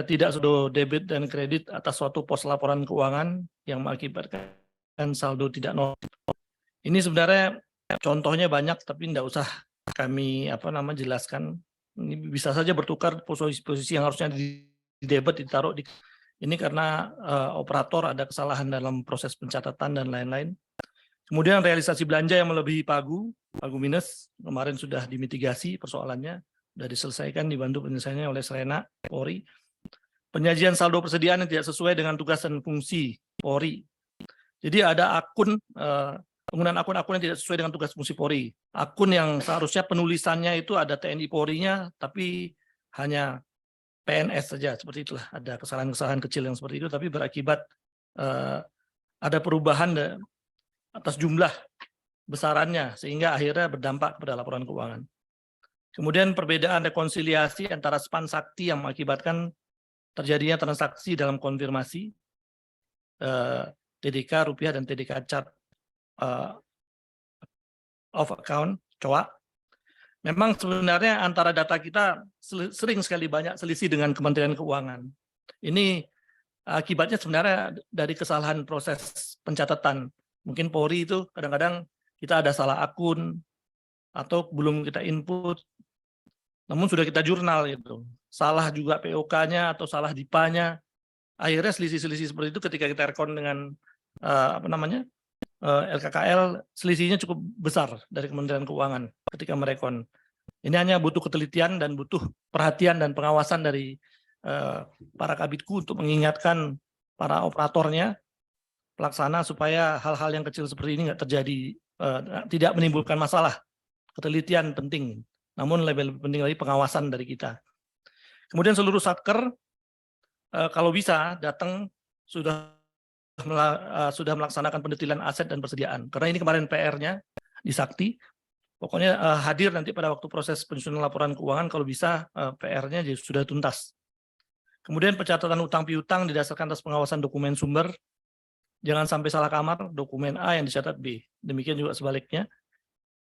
tidak saldo debit dan kredit atas suatu pos laporan keuangan yang mengakibatkan saldo tidak nol. Ini sebenarnya contohnya banyak tapi tidak usah kami jelaskan. Ini bisa saja bertukar posisi yang harusnya di debit ditaruh di ini karena operator ada kesalahan dalam proses pencatatan dan lain-lain. Kemudian realisasi belanja yang melebihi pagu minus kemarin sudah dimitigasi persoalannya, sudah diselesaikan, dibantu penyelesaiannya oleh Serena Polri. Penyajian saldo persediaan yang tidak sesuai dengan tugas dan fungsi Polri. Jadi ada akun penggunaan akun-akun yang tidak sesuai dengan tugas fungsi Polri. Akun yang seharusnya penulisannya itu ada TNI Polri-nya, tapi hanya PNS saja, seperti itulah. Ada kesalahan-kesalahan kecil yang seperti itu, tapi berakibat ada perubahan atas jumlah besarannya, sehingga akhirnya berdampak pada laporan keuangan. Kemudian perbedaan rekonsiliasi antara SPAN Sakti yang mengakibatkan terjadinya transaksi dalam konfirmasi TDK rupiah dan TDK chart of account, COA. Memang sebenarnya antara data kita sering sekali banyak selisih dengan Kementerian Keuangan. Ini akibatnya sebenarnya dari kesalahan proses pencatatan. Mungkin Polri itu kadang-kadang kita ada salah akun atau belum kita input, namun sudah kita jurnal gitu. Salah juga POK-nya atau salah DIPA-nya. Akhirnya selisih-selisih seperti itu ketika kita rekon dengan LKKL, selisihnya cukup besar dari Kementerian Keuangan ketika merekon. Ini hanya butuh ketelitian dan butuh perhatian dan pengawasan dari para kabitku untuk mengingatkan para operatornya, pelaksana, supaya hal-hal yang kecil seperti ini nggak terjadi, tidak menimbulkan masalah. Ketelitian penting, namun lebih penting lagi pengawasan dari kita. Kemudian seluruh satker, kalau bisa datang sudah melaksanakan pendetilan aset dan persediaan. Karena ini kemarin PR-nya di Sakti. Pokoknya hadir nanti pada waktu proses penyusunan laporan keuangan, kalau bisa PR-nya sudah tuntas. Kemudian pencatatan utang piutang didasarkan atas pengawasan dokumen sumber. Jangan sampai salah kamar, dokumen A yang dicatat B. Demikian juga sebaliknya.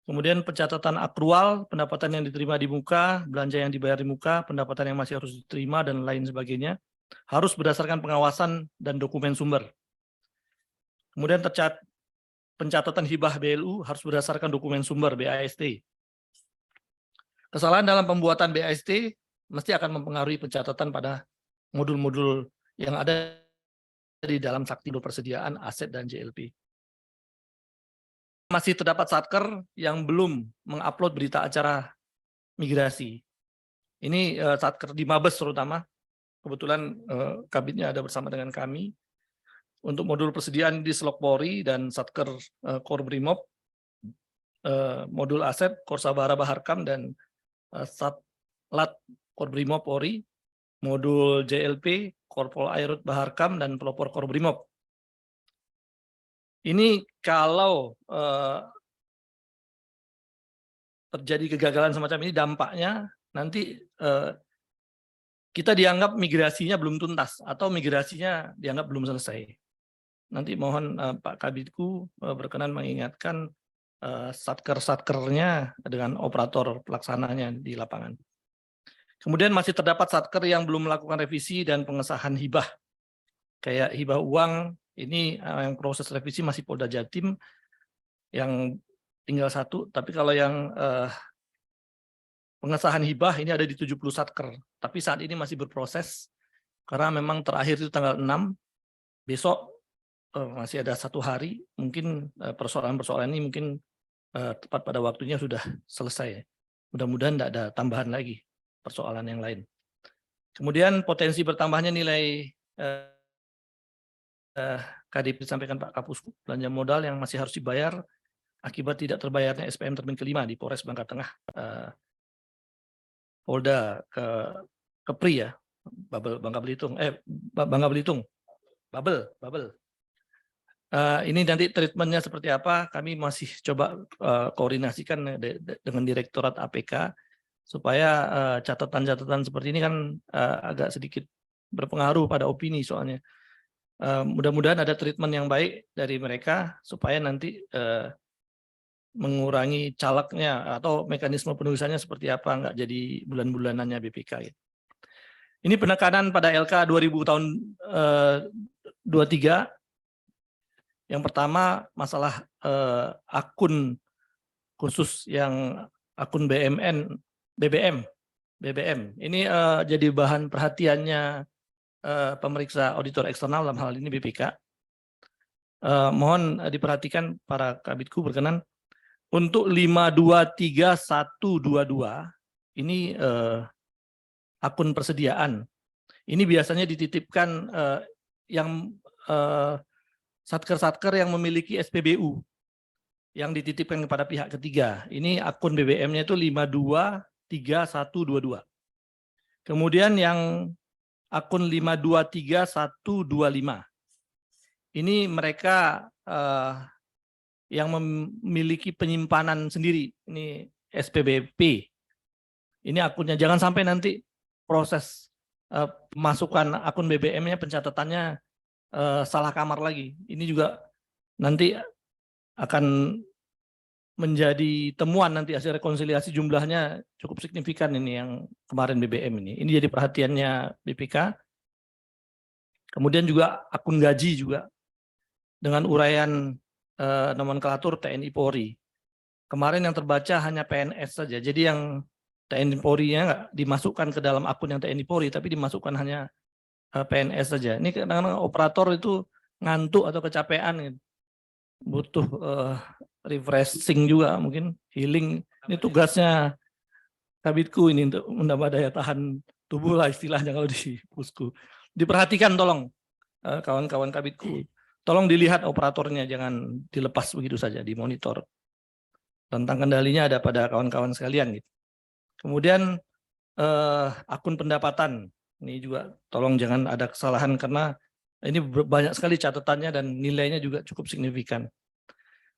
Kemudian pencatatan akrual, pendapatan yang diterima di muka, belanja yang dibayar di muka, pendapatan yang masih harus diterima, dan lain sebagainya. Harus berdasarkan pengawasan dan dokumen sumber. Kemudian pencatatan hibah BLU harus berdasarkan dokumen sumber BAST. Kesalahan dalam pembuatan BAST mesti akan mempengaruhi pencatatan pada modul-modul yang ada di dalam Sakti persediaan aset dan JLP. Masih terdapat satker yang belum mengupload berita acara migrasi. Ini satker di Mabes terutama. Kebetulan kabitnya ada bersama dengan kami. Untuk modul persediaan di Slok Polri dan Satker Korbrimob, modul aset Korsabara Baharkam dan Satlat Korbrimob Polri, modul JLP, Korpol Airut Baharkam, dan pelopor Korbrimob. Ini kalau terjadi kegagalan semacam ini, dampaknya nanti kita dianggap migrasinya belum tuntas atau migrasinya dianggap belum selesai. Nanti mohon Pak Kabitku berkenan mengingatkan satker-satkernya dengan operator pelaksananya di lapangan. Kemudian masih terdapat satker yang belum melakukan revisi dan pengesahan hibah. Kayak hibah uang, ini yang proses revisi masih Polda Jatim, yang tinggal 1. Tapi kalau yang pengesahan hibah ini ada di 70 satker. Tapi saat ini masih berproses, karena memang terakhir itu tanggal 6. Besok masih ada 1 hari, mungkin persoalan-persoalan ini mungkin tepat pada waktunya sudah selesai. Mudah-mudahan tidak ada tambahan lagi persoalan yang lain. Kemudian potensi bertambahnya nilai KDP disampaikan Pak Kapusku, belanja modal yang masih harus dibayar akibat tidak terbayarnya SPM termin ke-5 di Polres Bangka Tengah, Polda Kepri ya, Bangka Belitung, Bangka Belitung, Babel. Ini nanti treatmentnya seperti apa, kami masih coba koordinasikan dengan Direktorat APK, supaya catatan-catatan seperti ini kan agak sedikit berpengaruh pada opini soalnya. Mudah-mudahan ada treatment yang baik dari mereka, supaya nanti mengurangi calaknya atau mekanisme penulisannya seperti apa, nggak jadi bulan-bulanannya BPK. Ini penekanan pada LK 2000 tahun 23. Yang pertama masalah akun khusus yang akun BBM. Ini jadi bahan perhatiannya pemeriksa auditor eksternal, dalam hal ini BPK. Mohon diperhatikan para Kabitku berkenan untuk 523122 ini akun persediaan. Ini biasanya dititipkan yang satker-satker yang memiliki SPBU yang dititipkan kepada pihak ketiga. Ini akun BBM-nya itu 523122. Kemudian yang akun 523125. Ini mereka yang memiliki penyimpanan sendiri. Ini SPBP. Ini akunnya. Jangan sampai nanti proses pemasukan akun BBM-nya, pencatatannya salah kamar lagi. Ini juga nanti akan menjadi temuan nanti hasil rekonsiliasi, jumlahnya cukup signifikan ini yang kemarin BBM ini. Ini jadi perhatiannya BPK. Kemudian juga akun gaji juga dengan uraian nomenklatur TNI Polri. Kemarin yang terbaca hanya PNS saja. Jadi yang TNI Polri-nya nggak dimasukkan ke dalam akun yang TNI Polri, tapi dimasukkan hanya PNS saja. Ini kadang-kadang operator itu ngantuk atau kecapean, gitu. Butuh refreshing juga, mungkin healing. Ini tugasnya Kabitku ini untuk menambah daya tahan tubuh lah istilahnya kalau di Pusku. Diperhatikan tolong kawan-kawan Kabitku. Tolong dilihat operatornya, jangan dilepas begitu saja, dimonitor. Tentang kendalinya ada pada kawan-kawan sekalian, gitu. Kemudian akun pendapatan. Ini juga tolong jangan ada kesalahan, karena ini banyak sekali catatannya dan nilainya juga cukup signifikan.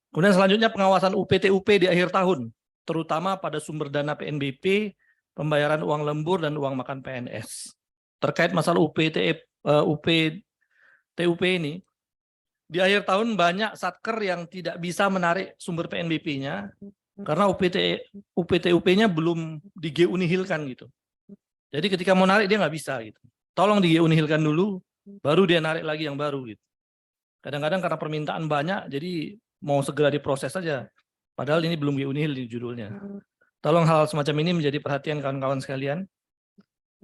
Kemudian selanjutnya pengawasan UPT-UP di akhir tahun, terutama pada sumber dana PNBP, pembayaran uang lembur dan uang makan PNS. Terkait masalah UPT-UP ini, di akhir tahun banyak satker yang tidak bisa menarik sumber PNBP-nya karena UPT-UP-nya belum di-unihilkan gitu. Jadi ketika mau narik dia nggak bisa gitu. Tolong di-unihilkan dulu, baru dia narik lagi yang baru gitu. Kadang-kadang karena permintaan banyak, jadi mau segera diproses saja. Padahal ini belum di-unihil di judulnya. Tolong hal semacam ini menjadi perhatian kawan-kawan sekalian.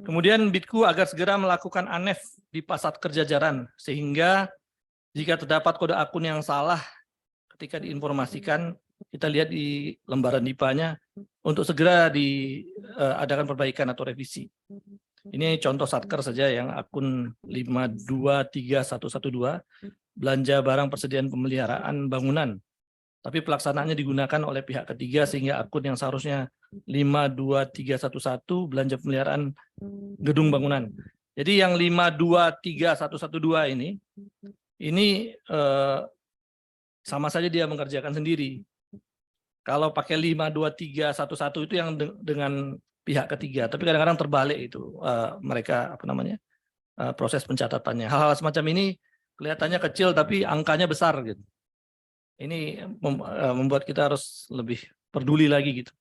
Kemudian Bitku agar segera melakukan ANEF di Pasatker jajaran, sehingga jika terdapat kode akun yang salah ketika diinformasikan, kita lihat di lembaran DIPA-nya untuk segera diadakan perbaikan atau revisi. Ini contoh satker saja yang akun 523112, belanja barang persediaan pemeliharaan bangunan. tapi pelaksanaannya digunakan oleh pihak ketiga sehingga akun yang seharusnya 523111 belanja pemeliharaan gedung bangunan. Jadi yang 523112 ini sama saja dia mengerjakan sendiri. Kalau pakai 52311 itu yang dengan pihak ketiga, tapi kadang-kadang terbalik itu mereka proses pencatatannya. Hal-hal semacam ini kelihatannya kecil tapi angkanya besar gitu. Ini membuat kita harus lebih peduli lagi gitu.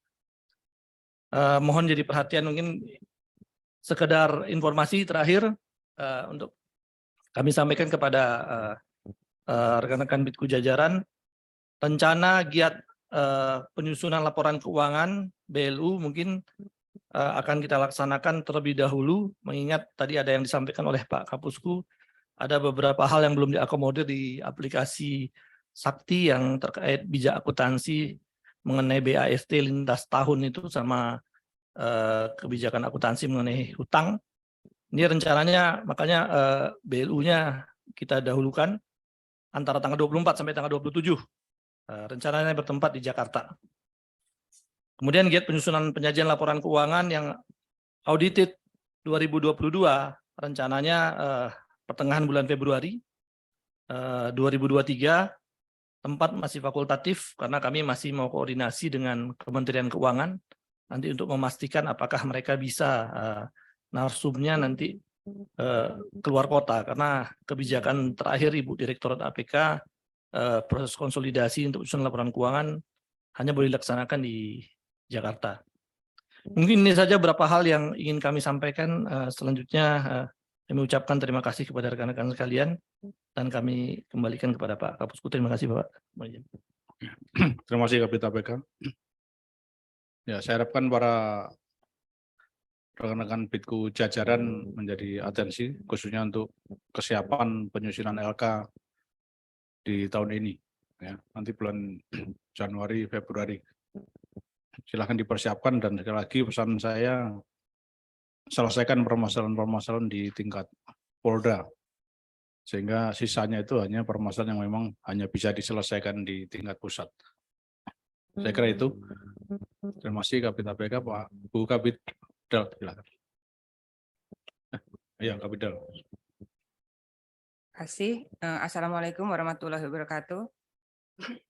Mohon jadi perhatian, mungkin sekedar informasi terakhir untuk kami sampaikan kepada rekan-rekan Bitku jajaran, rencana giat penyusunan laporan keuangan BLU mungkin akan kita laksanakan terlebih dahulu, mengingat tadi ada yang disampaikan oleh Pak Kapusku, ada beberapa hal yang belum diakomodir di aplikasi Sakti yang terkait bijak akuntansi mengenai BAST lintas tahun itu sama kebijakan akuntansi mengenai hutang. Ini rencananya makanya BLU-nya kita dahulukan antara tanggal 24 sampai tanggal 27. Rencananya bertempat di Jakarta. Kemudian giat penyusunan penyajian laporan keuangan yang audited 2022 rencananya pertengahan bulan Februari 2023. Tempat masih fakultatif karena kami masih mau koordinasi dengan Kementerian Keuangan nanti untuk memastikan apakah mereka bisa narsumnya nanti keluar kota, karena kebijakan terakhir Ibu Direktorat APK proses konsolidasi untuk penyusunan laporan keuangan hanya boleh dilaksanakan di Jakarta. Mungkin ini saja beberapa hal yang ingin kami sampaikan. Selanjutnya kami ucapkan terima kasih kepada rekan-rekan sekalian dan kami kembalikan kepada Pak Kapusku. Terima kasih Bapak. Terima kasih Kabid APK. Ya, saya harapkan para rekan-rekan Bitku jajaran menjadi atensi khususnya untuk kesiapan penyusunan LK di tahun ini. Ya, nanti bulan Januari, Februari. Silahkan dipersiapkan dan sekali lagi pesan saya, selesaikan permasalahan-permasalahan di tingkat Polda. Sehingga sisanya itu hanya permasalahan yang memang hanya bisa diselesaikan di tingkat pusat. Saya kira itu. Terima kasih Kabid APK, Pak Bu Kabid Del, silakan. Ya, Kabid Del. Terima kasih. Assalamualaikum warahmatullahi wabarakatuh.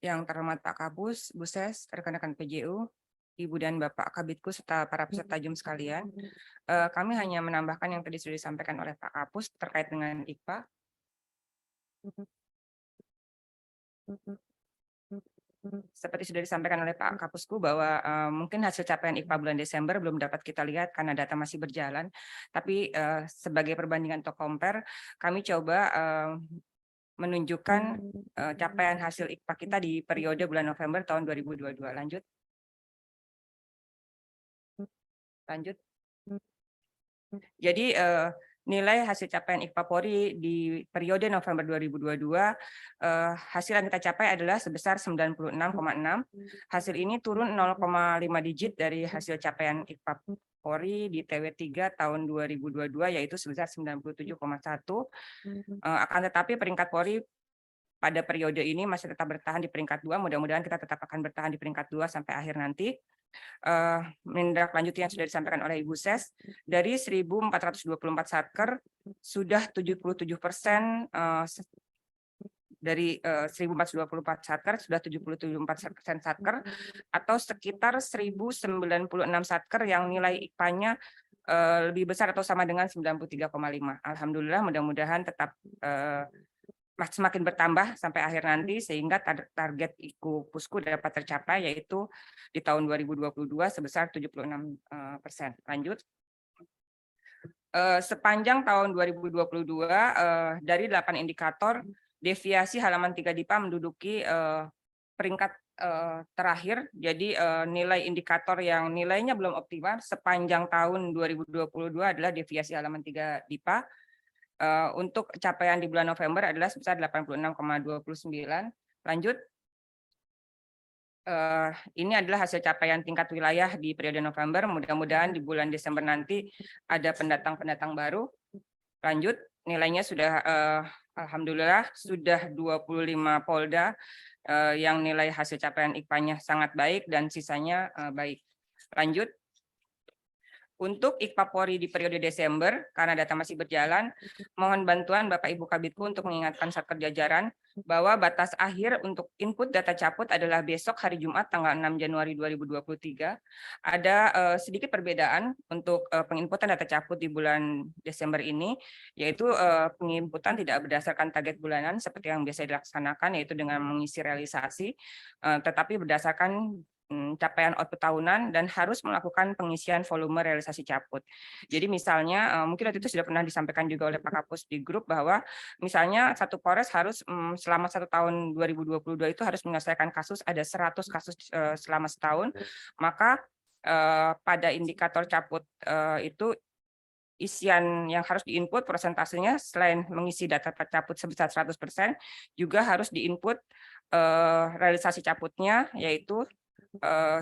Yang terhormat Pak Kapus, Bu Ses, rekan-rekan PJU, Ibu dan Bapak Kabidku serta para peserta Zoom sekalian. Kami hanya menambahkan yang tadi sudah disampaikan oleh Pak Kapus terkait dengan IKPA. Seperti sudah disampaikan oleh Pak Kapusku bahwa mungkin hasil capaian IKPA bulan Desember belum dapat kita lihat karena data masih berjalan. Tapi sebagai perbandingan atau compare, kami coba menunjukkan capaian hasil IKPA kita di periode bulan November tahun 2022. Lanjut. Jadi nilai hasil capaian IKPA Polri di periode November 2022, hasil yang kita capai adalah sebesar 96,6. Hasil ini turun 0,5 digit dari hasil capaian IKPA Polri di TW3 tahun 2022, yaitu sebesar 97,1. Akan tetapi peringkat Polri pada periode ini masih tetap bertahan di peringkat 2. Mudah-mudahan kita tetap akan bertahan di peringkat 2 sampai akhir nanti. Menindaklanjuti yang sudah disampaikan oleh Ibu Ses, dari 1.424 satker sudah 77% dari 1.424 satker sudah 77% satker atau sekitar 1.096 satker yang nilai IKPA-nya lebih besar atau sama dengan 93,5. Alhamdulillah, mudah-mudahan tetap semakin bertambah sampai akhir nanti sehingga target IKU Pusku dapat tercapai, yaitu di tahun 2022 sebesar 76%. Lanjut. Sepanjang tahun 2022 dari 8 indikator, deviasi halaman 3 DIPA menduduki peringkat terakhir. Jadi nilai indikator yang nilainya belum optimal sepanjang tahun 2022 adalah deviasi halaman 3 DIPA. Untuk capaian di bulan November adalah sebesar 86,29. Lanjut. Ini adalah hasil capaian tingkat wilayah di periode November. Mudah-mudahan di bulan Desember nanti ada pendatang-pendatang baru. Lanjut. Nilainya sudah Alhamdulillah sudah 25 Polda yang nilai hasil capaian IKPA-nya sangat baik dan sisanya baik. Lanjut. Untuk IKPA Polri di periode Desember, karena data masih berjalan, mohon bantuan Bapak Ibu Kabitku untuk mengingatkan Satker jajaran bahwa batas akhir untuk input data caput adalah besok hari Jumat tanggal 6 Januari 2023. Ada sedikit perbedaan untuk penginputan data caput di bulan Desember ini, yaitu penginputan tidak berdasarkan target bulanan seperti yang biasa dilaksanakan, yaitu dengan mengisi realisasi, tetapi berdasarkan capaian output tahunan dan harus melakukan pengisian volume realisasi caput. Jadi misalnya mungkin waktu itu sudah pernah disampaikan juga oleh Pak Kapus di grup bahwa misalnya satu Polres harus selama 1 tahun 2022 itu harus menyelesaikan kasus ada 100 kasus selama setahun, maka pada indikator caput itu isian yang harus diinput persentasenya selain mengisi data caput sebesar 100% juga harus diinput realisasi caputnya yaitu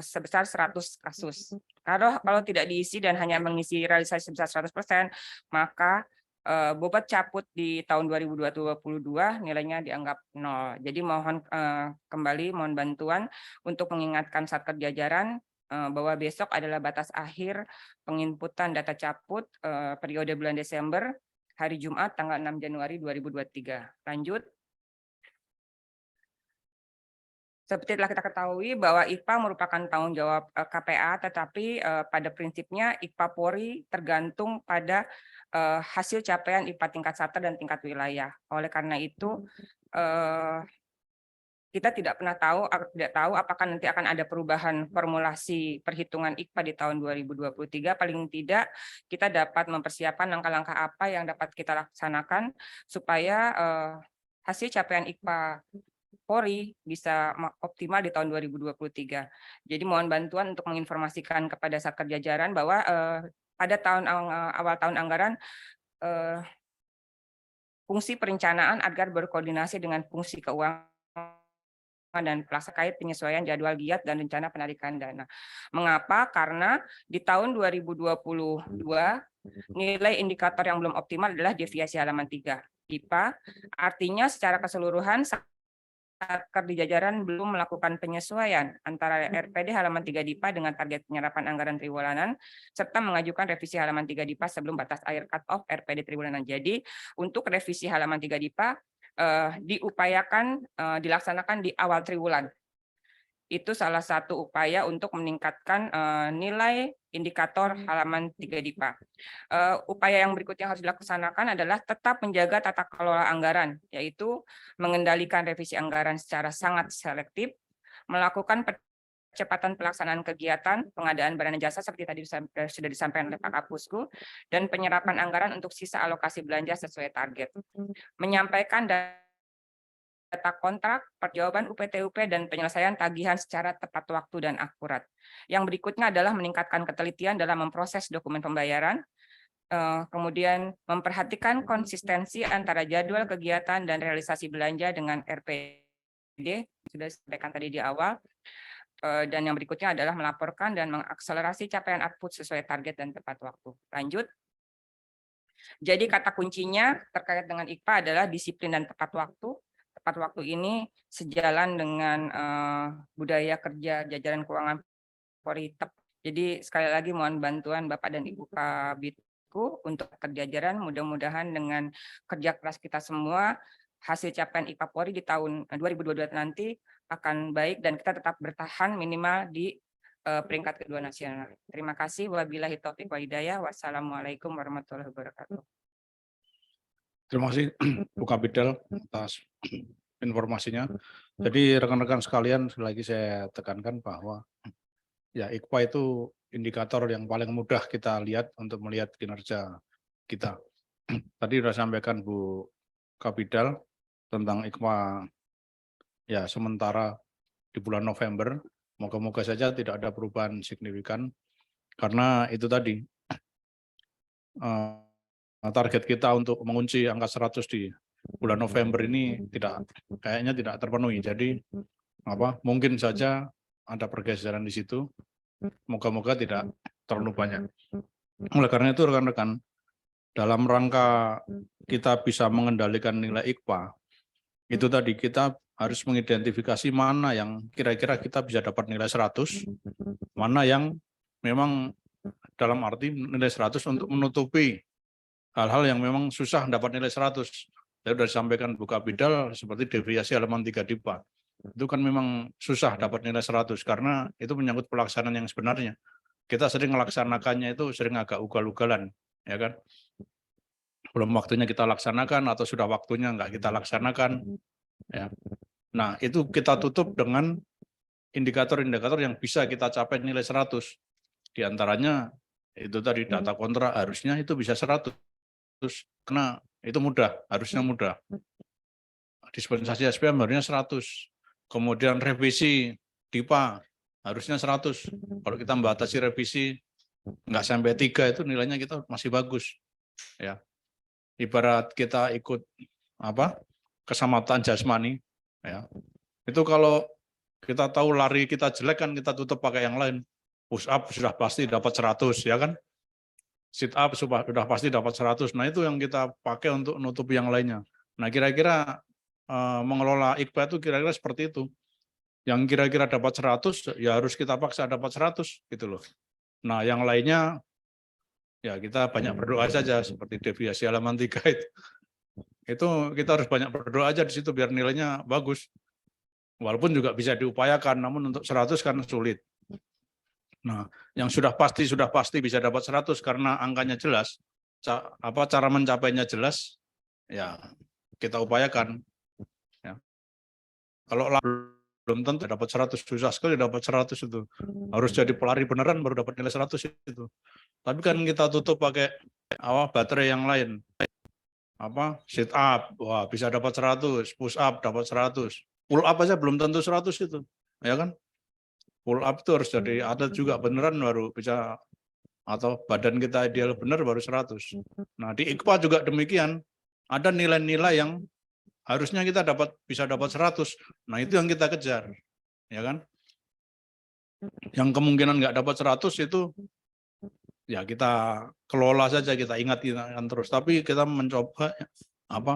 sebesar 100 kasus. Kalau tidak diisi dan hanya mengisi realisasi sebesar 100%, maka bobot caput di tahun 2022 nilainya dianggap 0. Jadi mohon kembali mohon bantuan untuk mengingatkan Satker jajaran bahwa besok adalah batas akhir penginputan data caput periode bulan Desember, hari Jumat tanggal 6 Januari 2023. Lanjut. Seperti telah kita ketahui bahwa IKPA merupakan tanggung jawab KPA, tetapi pada prinsipnya IKPA Polri tergantung pada hasil capaian IKPA tingkat SATER dan tingkat wilayah. Oleh karena itu, kita tidak tahu apakah nanti akan ada perubahan formulasi perhitungan IKPA di tahun 2023. Paling tidak kita dapat mempersiapkan langkah-langkah apa yang dapat kita laksanakan supaya hasil capaian IKPA Polri bisa optimal di tahun 2023. Jadi mohon bantuan untuk menginformasikan kepada Satker jajaran bahwa pada awal tahun anggaran fungsi perencanaan agar berkoordinasi dengan fungsi keuangan dan pelaksanaan kait penyesuaian jadwal giat dan rencana penarikan dana. Mengapa? Karena di tahun 2022 nilai indikator yang belum optimal adalah deviasi halaman 3 IPA. Artinya secara keseluruhan Satker di jajaran belum melakukan penyesuaian antara RPD halaman 3 DIPA dengan target penyerapan anggaran triwulanan, serta mengajukan revisi halaman 3 DIPA sebelum batas akhir cut-off RPD triwulanan. Jadi, untuk revisi halaman 3 DIPA diupayakan dilaksanakan di awal triwulan. Itu salah satu upaya untuk meningkatkan nilai indikator halaman 3 DIPA. Upaya yang berikutnya harus dilaksanakan adalah tetap menjaga tata kelola anggaran, yaitu mengendalikan revisi anggaran secara sangat selektif, melakukan percepatan pelaksanaan kegiatan pengadaan barang dan jasa seperti tadi sudah disampaikan oleh Pak Kapusku, dan penyerapan anggaran untuk sisa alokasi belanja sesuai target. Menyampaikan data kontrak, perjawaban UPT-UP, dan penyelesaian tagihan secara tepat waktu dan akurat. Yang berikutnya adalah meningkatkan ketelitian dalam memproses dokumen pembayaran, kemudian memperhatikan konsistensi antara jadwal kegiatan dan realisasi belanja dengan RPD, sudah disampaikan tadi di awal, dan yang berikutnya adalah melaporkan dan mengakselerasi capaian output sesuai target dan tepat waktu. Lanjut. Jadi kata kuncinya terkait dengan IKPA adalah disiplin dan tepat waktu. Tepat waktu ini sejalan dengan budaya kerja jajaran keuangan Polri. Jadi sekali lagi mohon bantuan Bapak dan Ibu Kabitku untuk kerja jajaran, mudah-mudahan dengan kerja keras kita semua hasil capaian IKPA Polri di tahun 2022 nanti akan baik dan kita tetap bertahan minimal di peringkat kedua nasional. Terima kasih. Wabillahi taufiq wa hidayah. Wassalamualaikum warahmatullahi wabarakatuh. Terima kasih Bu Kabidal atas informasinya. Jadi rekan-rekan sekalian, sekali lagi saya tekankan bahwa ya IKPA itu indikator yang paling mudah kita lihat untuk melihat kinerja kita. Tadi sudah sampaikan Bu Kabidal tentang IKPA ya sementara di bulan November. Moga-moga saja tidak ada perubahan signifikan karena itu tadi target kita untuk mengunci angka 100 di bulan November ini kayaknya tidak terpenuhi. Jadi mungkin saja ada pergeseran di situ. Moga-moga tidak terlalu banyak. Oleh karena itu rekan-rekan, dalam rangka kita bisa mengendalikan nilai IKPA, itu tadi kita harus mengidentifikasi mana yang kira-kira kita bisa dapat nilai 100, mana yang memang dalam arti nilai 100 untuk menutupi hal-hal yang memang susah dapat nilai 100. Saya sudah disampaikan Bu Kabidal seperti deviasi halaman 3 DIPA. Itu kan memang susah dapat nilai 100 karena itu menyangkut pelaksanaan yang sebenarnya. Kita sering melaksanakannya itu sering agak ugal-ugalan, ya kan? Belum waktunya kita laksanakan atau sudah waktunya nggak kita laksanakan. Ya. Nah, itu kita tutup dengan indikator-indikator yang bisa kita capai nilai 100. Di antaranya itu tadi data kontra harusnya itu bisa 100. Karena itu mudah, harusnya mudah. Dispensasi SPM harusnya 100. Kemudian revisi DIPA harusnya 100. Kalau kita membatasi revisi nggak sampai 3 itu nilainya kita masih bagus. Ya. Ibarat kita ikut keselamatan jasmani, ya. Itu kalau kita tahu lari kita jelek kan kita tutup pakai yang lain. Push up sudah pasti dapat 100, ya kan? Sit up sudah pasti dapat 100. Nah, itu yang kita pakai untuk nutupi yang lainnya. Nah, kira-kira mengelola IKPA itu kira-kira seperti itu. Yang kira-kira dapat 100 ya harus kita paksa dapat 100 gitu loh. Nah, yang lainnya ya kita banyak berdoa saja seperti deviasi halaman 3 itu. Itu kita harus banyak berdoa aja di situ biar nilainya bagus. Walaupun juga bisa diupayakan, namun untuk 100 kan sulit. Nah, yang sudah pasti bisa dapat 100 karena angkanya jelas, cara mencapainya jelas, ya kita upayakan. Ya. Kalau belum tentu dapat 100, susah sekali dapat 100 itu. Harus jadi pelari beneran baru dapat nilai 100 itu. Tapi kan kita tutup pakai baterai yang lain. Sit up, wah bisa dapat 100, push up dapat 100. Pull up aja belum tentu 100 itu. Ya kan? Pull up itu harus jadi atlet juga beneran baru bisa, atau badan kita ideal benar baru 100. Nah, di IKPA juga demikian. Ada nilai-nilai yang harusnya kita bisa dapat 100. Nah, itu yang kita kejar. Ya kan? Yang kemungkinan nggak dapat 100 itu ya kita kelola saja, kita ingat-ingatkan terus. Tapi kita mencoba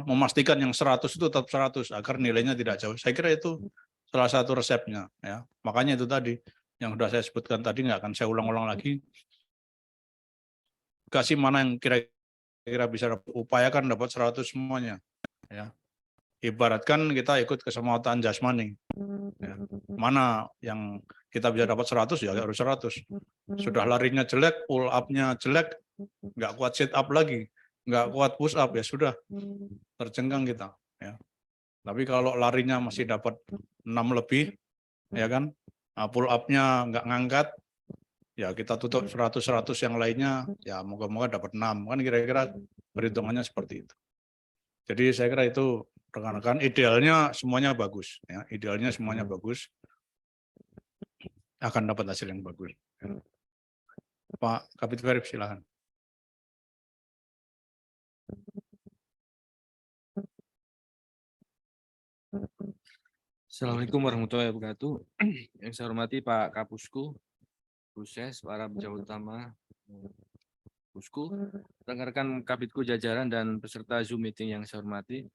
memastikan yang 100 itu tetap 100 agar nilainya tidak jauh. Saya kira itu salah satu resepnya, ya. Makanya itu tadi yang sudah saya sebutkan tadi, nggak akan saya ulang-ulang lagi. Kasih mana yang kira-kira bisa upayakan dapat 100 semuanya, ya. Ibaratkan kita ikut keselamatan jasmani, ya. Mana yang kita bisa dapat 100 ya harus 100. Sudah larinya jelek, pull up-nya jelek, nggak kuat sit up lagi, nggak kuat push up, ya sudah terjenggang kita, ya. Tapi kalau larinya masih dapat 6 lebih, ya kan, pull up-nya nggak ngangkat, ya kita tutup 100 yang lainnya, ya moga-moga dapat 6, kan kira-kira perhitungannya seperti itu. Jadi saya kira itu rekan-rekan, idealnya semuanya bagus, ya, idealnya semuanya bagus, akan dapat hasil yang bagus. Pak Kabid Verif, silakan. Assalamualaikum warahmatullahi wabarakatuh. Yang saya hormati Pak Kapusku, Buses, para pejabat utama Pusku, rekan-rekan Kabidku jajaran dan peserta Zoom meeting yang saya hormati.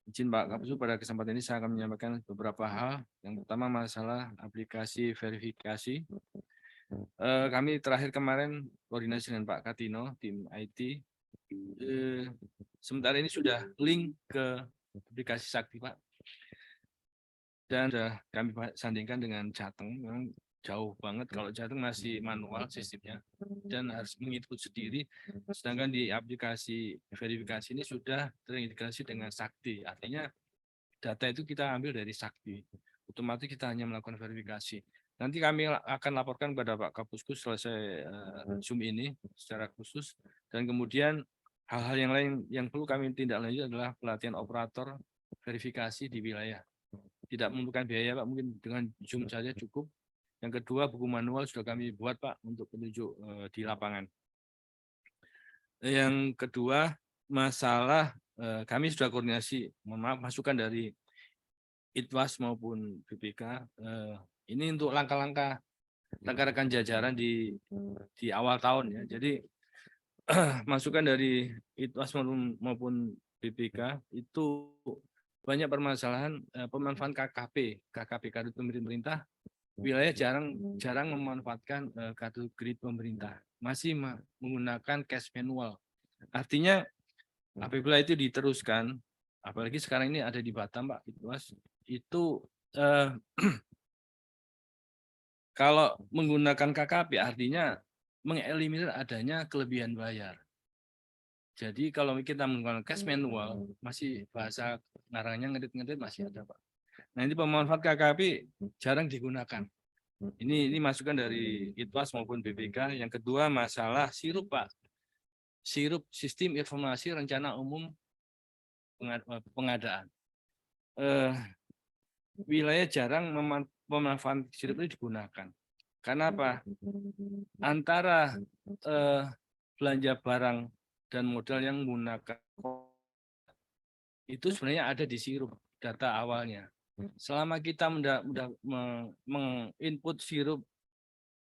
Izin Pak Kapusku, pada kesempatan ini saya akan menyampaikan beberapa hal. Yang pertama masalah aplikasi verifikasi. Kami terakhir kemarin koordinasi dengan Pak Katino, tim IT. Sementara ini sudah link ke aplikasi Sakti, Pak. Dan sudah kami sandingkan dengan Jateng, memang jauh banget. Kalau Jateng masih manual sistemnya dan harus menginput sendiri, sedangkan di aplikasi verifikasi ini sudah terintegrasi dengan Sakti. Artinya data itu kita ambil dari Sakti, otomatis kita hanya melakukan verifikasi. Nanti kami akan laporkan kepada Pak Kapusku selesai Zoom ini secara khusus, dan kemudian hal-hal yang lain yang perlu kami tindak lanjut adalah pelatihan operator verifikasi di wilayah. Tidak membutuhkan biaya, Pak, mungkin dengan Zoom saja cukup. Yang kedua, buku manual sudah kami buat, Pak, untuk petunjuk di lapangan. Yang kedua, masalah kami sudah koordinasi, masukan dari ITWAS maupun BPK. Ini untuk langkah-langkah rekan-rekan jajaran di awal tahun, ya. Jadi masukan dari ITWAS maupun BPK itu banyak permasalahan pemanfaatan KKP kartu pemerintah, wilayah jarang memanfaatkan kartu kredit pemerintah, masih menggunakan cash manual. Artinya apabila itu diteruskan, apalagi sekarang ini ada di Batam Pak ITWAS, itu kalau menggunakan KKP artinya mengeliminir adanya kelebihan bayar. Jadi kalau kita menggunakan cash manual, masih bahasa ngarangnya ngedit-ngedit masih ada Pak. Nah ini pemanfaat KKP jarang digunakan. Ini masukan dari ITWAS maupun BPK. Yang kedua masalah sirup Pak. Sirup sistem informasi rencana umum pengadaan. Wilayah jarang pemanfaatan sirup itu digunakan. Karena apa? Antara belanja barang dan modal yang menggunakan itu sebenarnya ada di sirup data awalnya. Selama kita menginput sirup,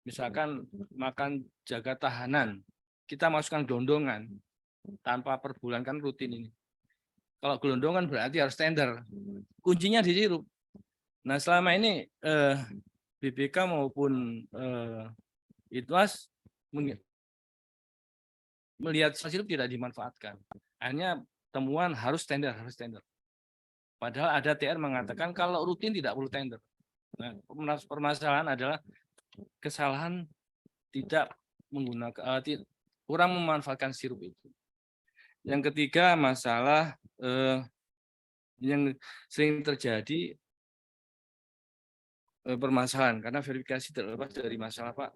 misalkan makan jaga tahanan, kita masukkan gelondongan tanpa per bulan kan rutin ini. Kalau gelondongan berarti harus tender. Kuncinya di sirup. Nah selama ini BPK maupun ITWAS melihat sirup tidak dimanfaatkan. Akhirnya temuan harus tender. Padahal ada TR mengatakan kalau rutin tidak perlu tender. Nah, permasalahan adalah kesalahan tidak menggunakan kurang memanfaatkan sirup itu. Yang ketiga masalah yang sering terjadi permasalahan karena verifikasi terlepas dari masalah Pak.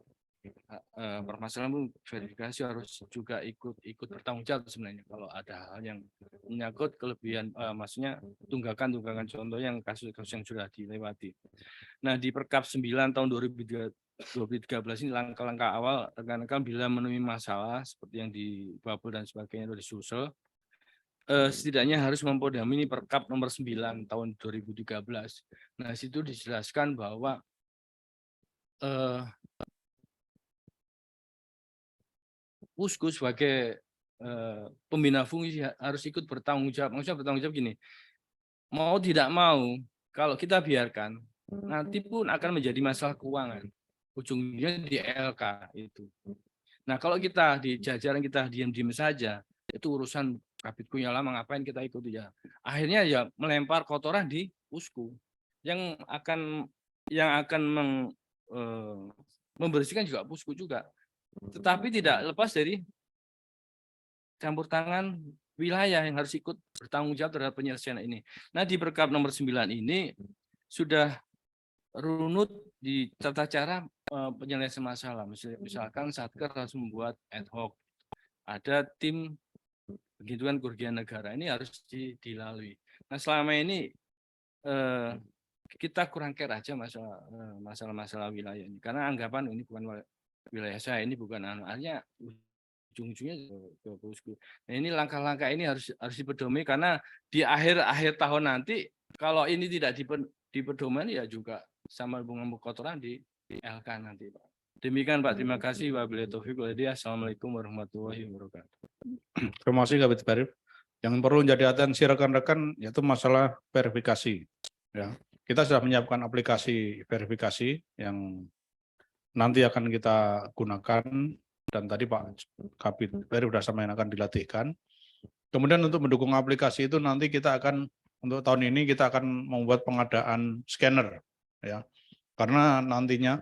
Permasalahan verifikasi harus juga ikut bertanggung jawab sebenarnya kalau ada hal yang menyangkut kelebihan, maksudnya tunggakan contoh yang kasus-kasus yang sudah dilewati. Nah di Perkap 9 tahun 2013 ini langkah-langkah awal rekan-rekan bila menemui masalah seperti yang di Babel dan sebagainya itu disusul, setidaknya harus mempodomini Perkap nomor 9 tahun 2013. Nah situ dijelaskan bahwa Pusku sebagai pembina fungsi harus ikut bertanggung jawab. Maksudnya bertanggung jawab gini, mau tidak mau kalau kita biarkan nanti pun akan menjadi masalah keuangan. Ujungnya di LK itu. Nah kalau kita di jajaran kita diam-diam saja, itu urusan Kabitku yang lama ngapain kita ikut ya. Akhirnya ya melempar kotoran di Pusku yang akan membersihkan juga Pusku juga. Tetapi tidak lepas dari campur tangan wilayah yang harus ikut bertanggung jawab terhadap penyelesaian ini. Nah di Perkap nomor 9 ini sudah runut di tata cara penyelesaian masalah. Misalkan Satker harus membuat ad hoc. Ada tim begituan kerugian negara ini harus dilalui. Nah selama ini kita kurang care aja masalah wilayah ini. Karena anggapan ini bukan wilayah saya, ini bukan anuannya ujung-ujungnya ke Pusku. Nah ini langkah-langkah ini harus dipedomi karena di akhir tahun nanti kalau ini tidak dipedoman ya juga sama bunga kotoran di LK nanti Pak. Demikian Pak, terima kasih. Wabillahi taufiq wal hidayah. Assalamualaikum warahmatullahi wabarakatuh. Terima kasih Kabid Barif. Yang perlu menjadi atensi rekan-rekan yaitu masalah verifikasi. Ya, kita sudah menyiapkan aplikasi verifikasi yang nanti akan kita gunakan dan tadi Pak Kabid Barif sudah sampaikan akan dilatihkan. Kemudian untuk mendukung aplikasi itu nanti kita akan untuk tahun ini kita akan membuat pengadaan scanner ya. Karena nantinya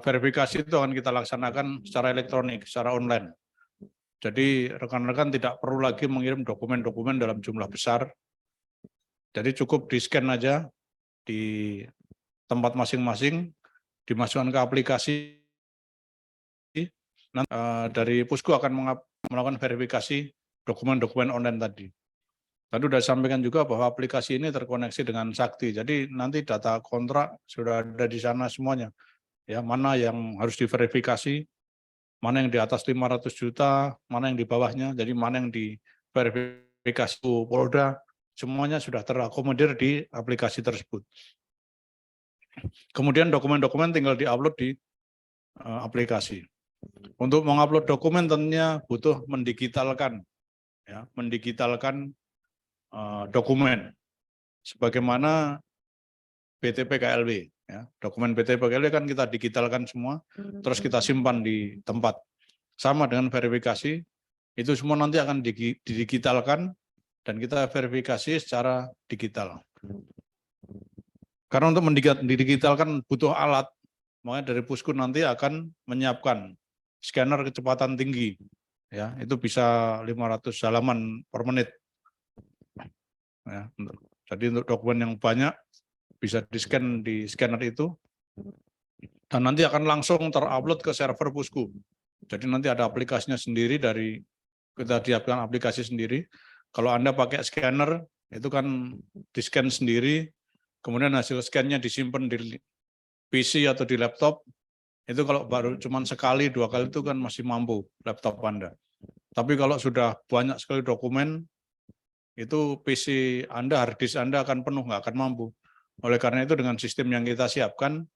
verifikasi itu akan kita laksanakan secara elektronik, secara online. Jadi rekan-rekan tidak perlu lagi mengirim dokumen-dokumen dalam jumlah besar. Jadi cukup di-scan aja di tempat masing-masing, dimasukkan ke aplikasi. Nanti, dari Pusku akan melakukan verifikasi dokumen-dokumen online tadi. Tadi sudah sampaikan juga bahwa aplikasi ini terkoneksi dengan Sakti. Jadi nanti data kontrak sudah ada di sana semuanya. Ya, mana yang harus diverifikasi, mana yang di atas 500 juta, mana yang di bawahnya, jadi mana yang diverifikasi Polda, semuanya sudah terakomodir di aplikasi tersebut. Kemudian dokumen-dokumen tinggal diupload di aplikasi. Untuk mengupload dokumen tentunya butuh mendigitalkan, ya, mendigitalkan dokumen, sebagaimana BTP KLW. Ya, dokumen BTP KLW kan kita digitalkan semua, terus kita simpan di tempat. Sama dengan verifikasi, itu semua nanti akan didigitalkan dan kita verifikasi secara digital. Karena untuk mendigitalkan butuh alat, makanya dari Pusku nanti akan menyiapkan scanner kecepatan tinggi, ya itu bisa 500 halaman per menit. Ya, jadi untuk dokumen yang banyak bisa di-scan di scanner itu, dan nanti akan langsung terupload ke server Pusku. Jadi nanti ada aplikasinya sendiri, kita siapkan aplikasi sendiri. Kalau Anda pakai scanner, itu kan di-scan sendiri, kemudian hasil scan-nya disimpan di PC atau di laptop. Itu kalau baru cuma sekali, 2 kali itu kan masih mampu laptop Anda. Tapi kalau sudah banyak sekali dokumen, itu PC Anda, hard disk Anda akan penuh, nggak akan mampu. Oleh karena itu dengan sistem yang kita siapkan,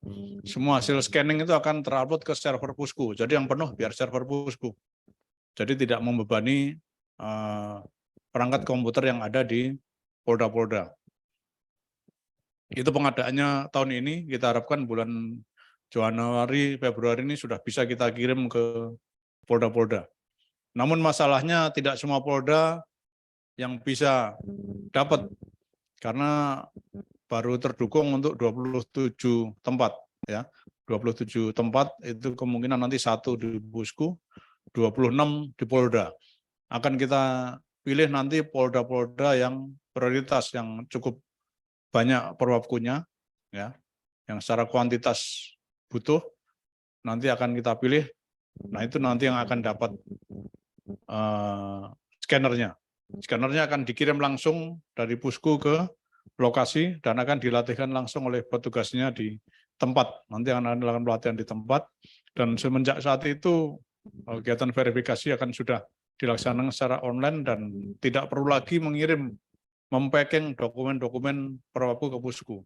semua hasil scanning itu akan terupload ke server Pusku. Jadi yang penuh biar server Pusku. Jadi tidak membebani perangkat komputer yang ada di polda-polda. Itu pengadaannya tahun ini, kita harapkan bulan Januari, Februari ini sudah bisa kita kirim ke polda-polda. Namun masalahnya tidak semua polda yang bisa dapat, karena baru terdukung untuk 27 tempat. Ya, 27 tempat itu kemungkinan nanti 1 di Pusku, 26 di polda. Akan kita pilih nanti polda-polda yang prioritas, yang cukup banyak perwapkunya, ya, yang secara kuantitas butuh, nanti akan kita pilih. Nah itu nanti yang akan dapat scannernya. Scannernya akan dikirim langsung dari Pusku ke lokasi dan akan dilatihkan langsung oleh petugasnya di tempat. Nanti akan dilakukan pelatihan di tempat, dan semenjak saat itu kegiatan verifikasi akan sudah dilaksanakan secara online dan tidak perlu lagi mempacking dokumen-dokumen perwapku ke Pusku.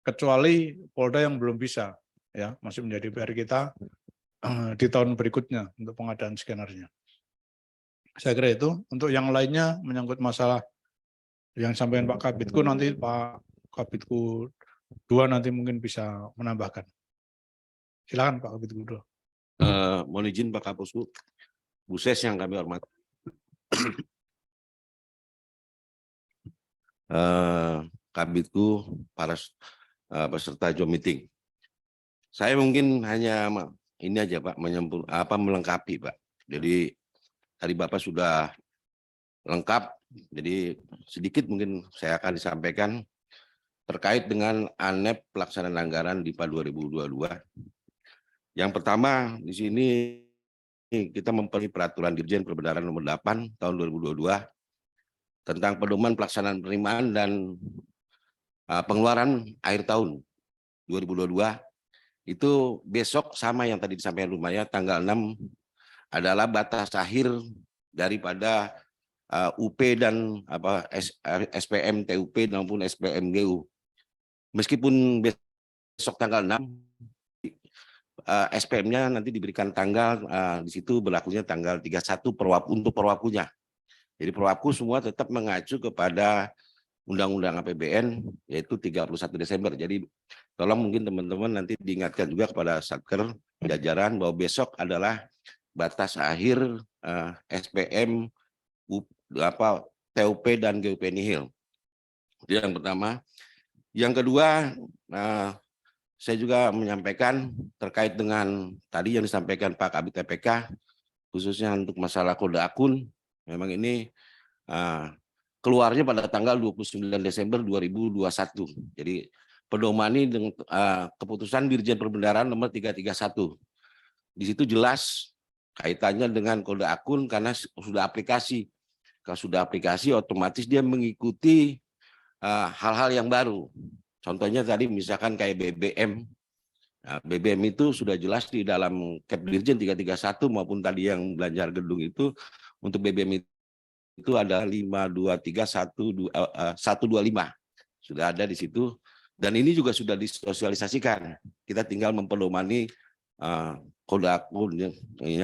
Kecuali polda yang belum bisa, ya masih menjadi PR kita di tahun berikutnya untuk pengadaan scannernya. Saya kira itu. Untuk yang lainnya menyangkut masalah yang sampaikan Pak Kabitku, nanti Pak Kabitku 2 nanti mungkin bisa menambahkan. Silakan Pak Kabitku 2. Mohon izin Pak Kapusku, Bu Ses yang kami hormati. Kabitku, para peserta Zoom meeting. Saya mungkin hanya ini aja Pak, melengkapi Pak. Jadi tadi Bapak sudah lengkap, jadi sedikit mungkin saya akan disampaikan terkait dengan ANEP pelaksanaan anggaran DIPA 2022. Yang pertama di sini kita memperoleh peraturan Dirjen Perbendaharaan nomor 8 tahun 2022 tentang pedoman pelaksanaan penerimaan dan pengeluaran akhir tahun 2022. Itu besok sama yang tadi disampaikan Rumaya, tanggal 6 adalah batas akhir daripada UP dan SPM TUP maupun SPM GU. Meskipun besok tanggal 6 SPM-nya nanti diberikan tanggal, di situ berlakunya tanggal 31 untuk perwapkunya. Jadi perwapku semua tetap mengacu kepada Undang-Undang APBN yaitu 31 Desember. Jadi tolong mungkin teman-teman nanti diingatkan juga kepada Satker jajaran bahwa besok adalah batas akhir SPM TUP dan GUP nihil. Itu yang pertama. Yang kedua, saya juga menyampaikan terkait dengan tadi yang disampaikan Pak Kabit TPK, khususnya untuk masalah kode akun. Memang ini keluarnya pada tanggal 29 Desember 2021. Jadi pedoman ini dengan keputusan Dirjen Perbendaharaan nomor 331. Di situ jelas kaitannya dengan kode akun karena sudah aplikasi. Kalau sudah aplikasi otomatis dia mengikuti hal-hal yang baru. Contohnya tadi misalkan kayak BBM. Nah, BBM itu sudah jelas di dalam Kep Dirjen 331 maupun tadi yang Belanja Gedung itu untuk BBM itu ada 523 125. Sudah ada di situ dan ini juga sudah disosialisasikan. Kita tinggal mempedomani kode akunnya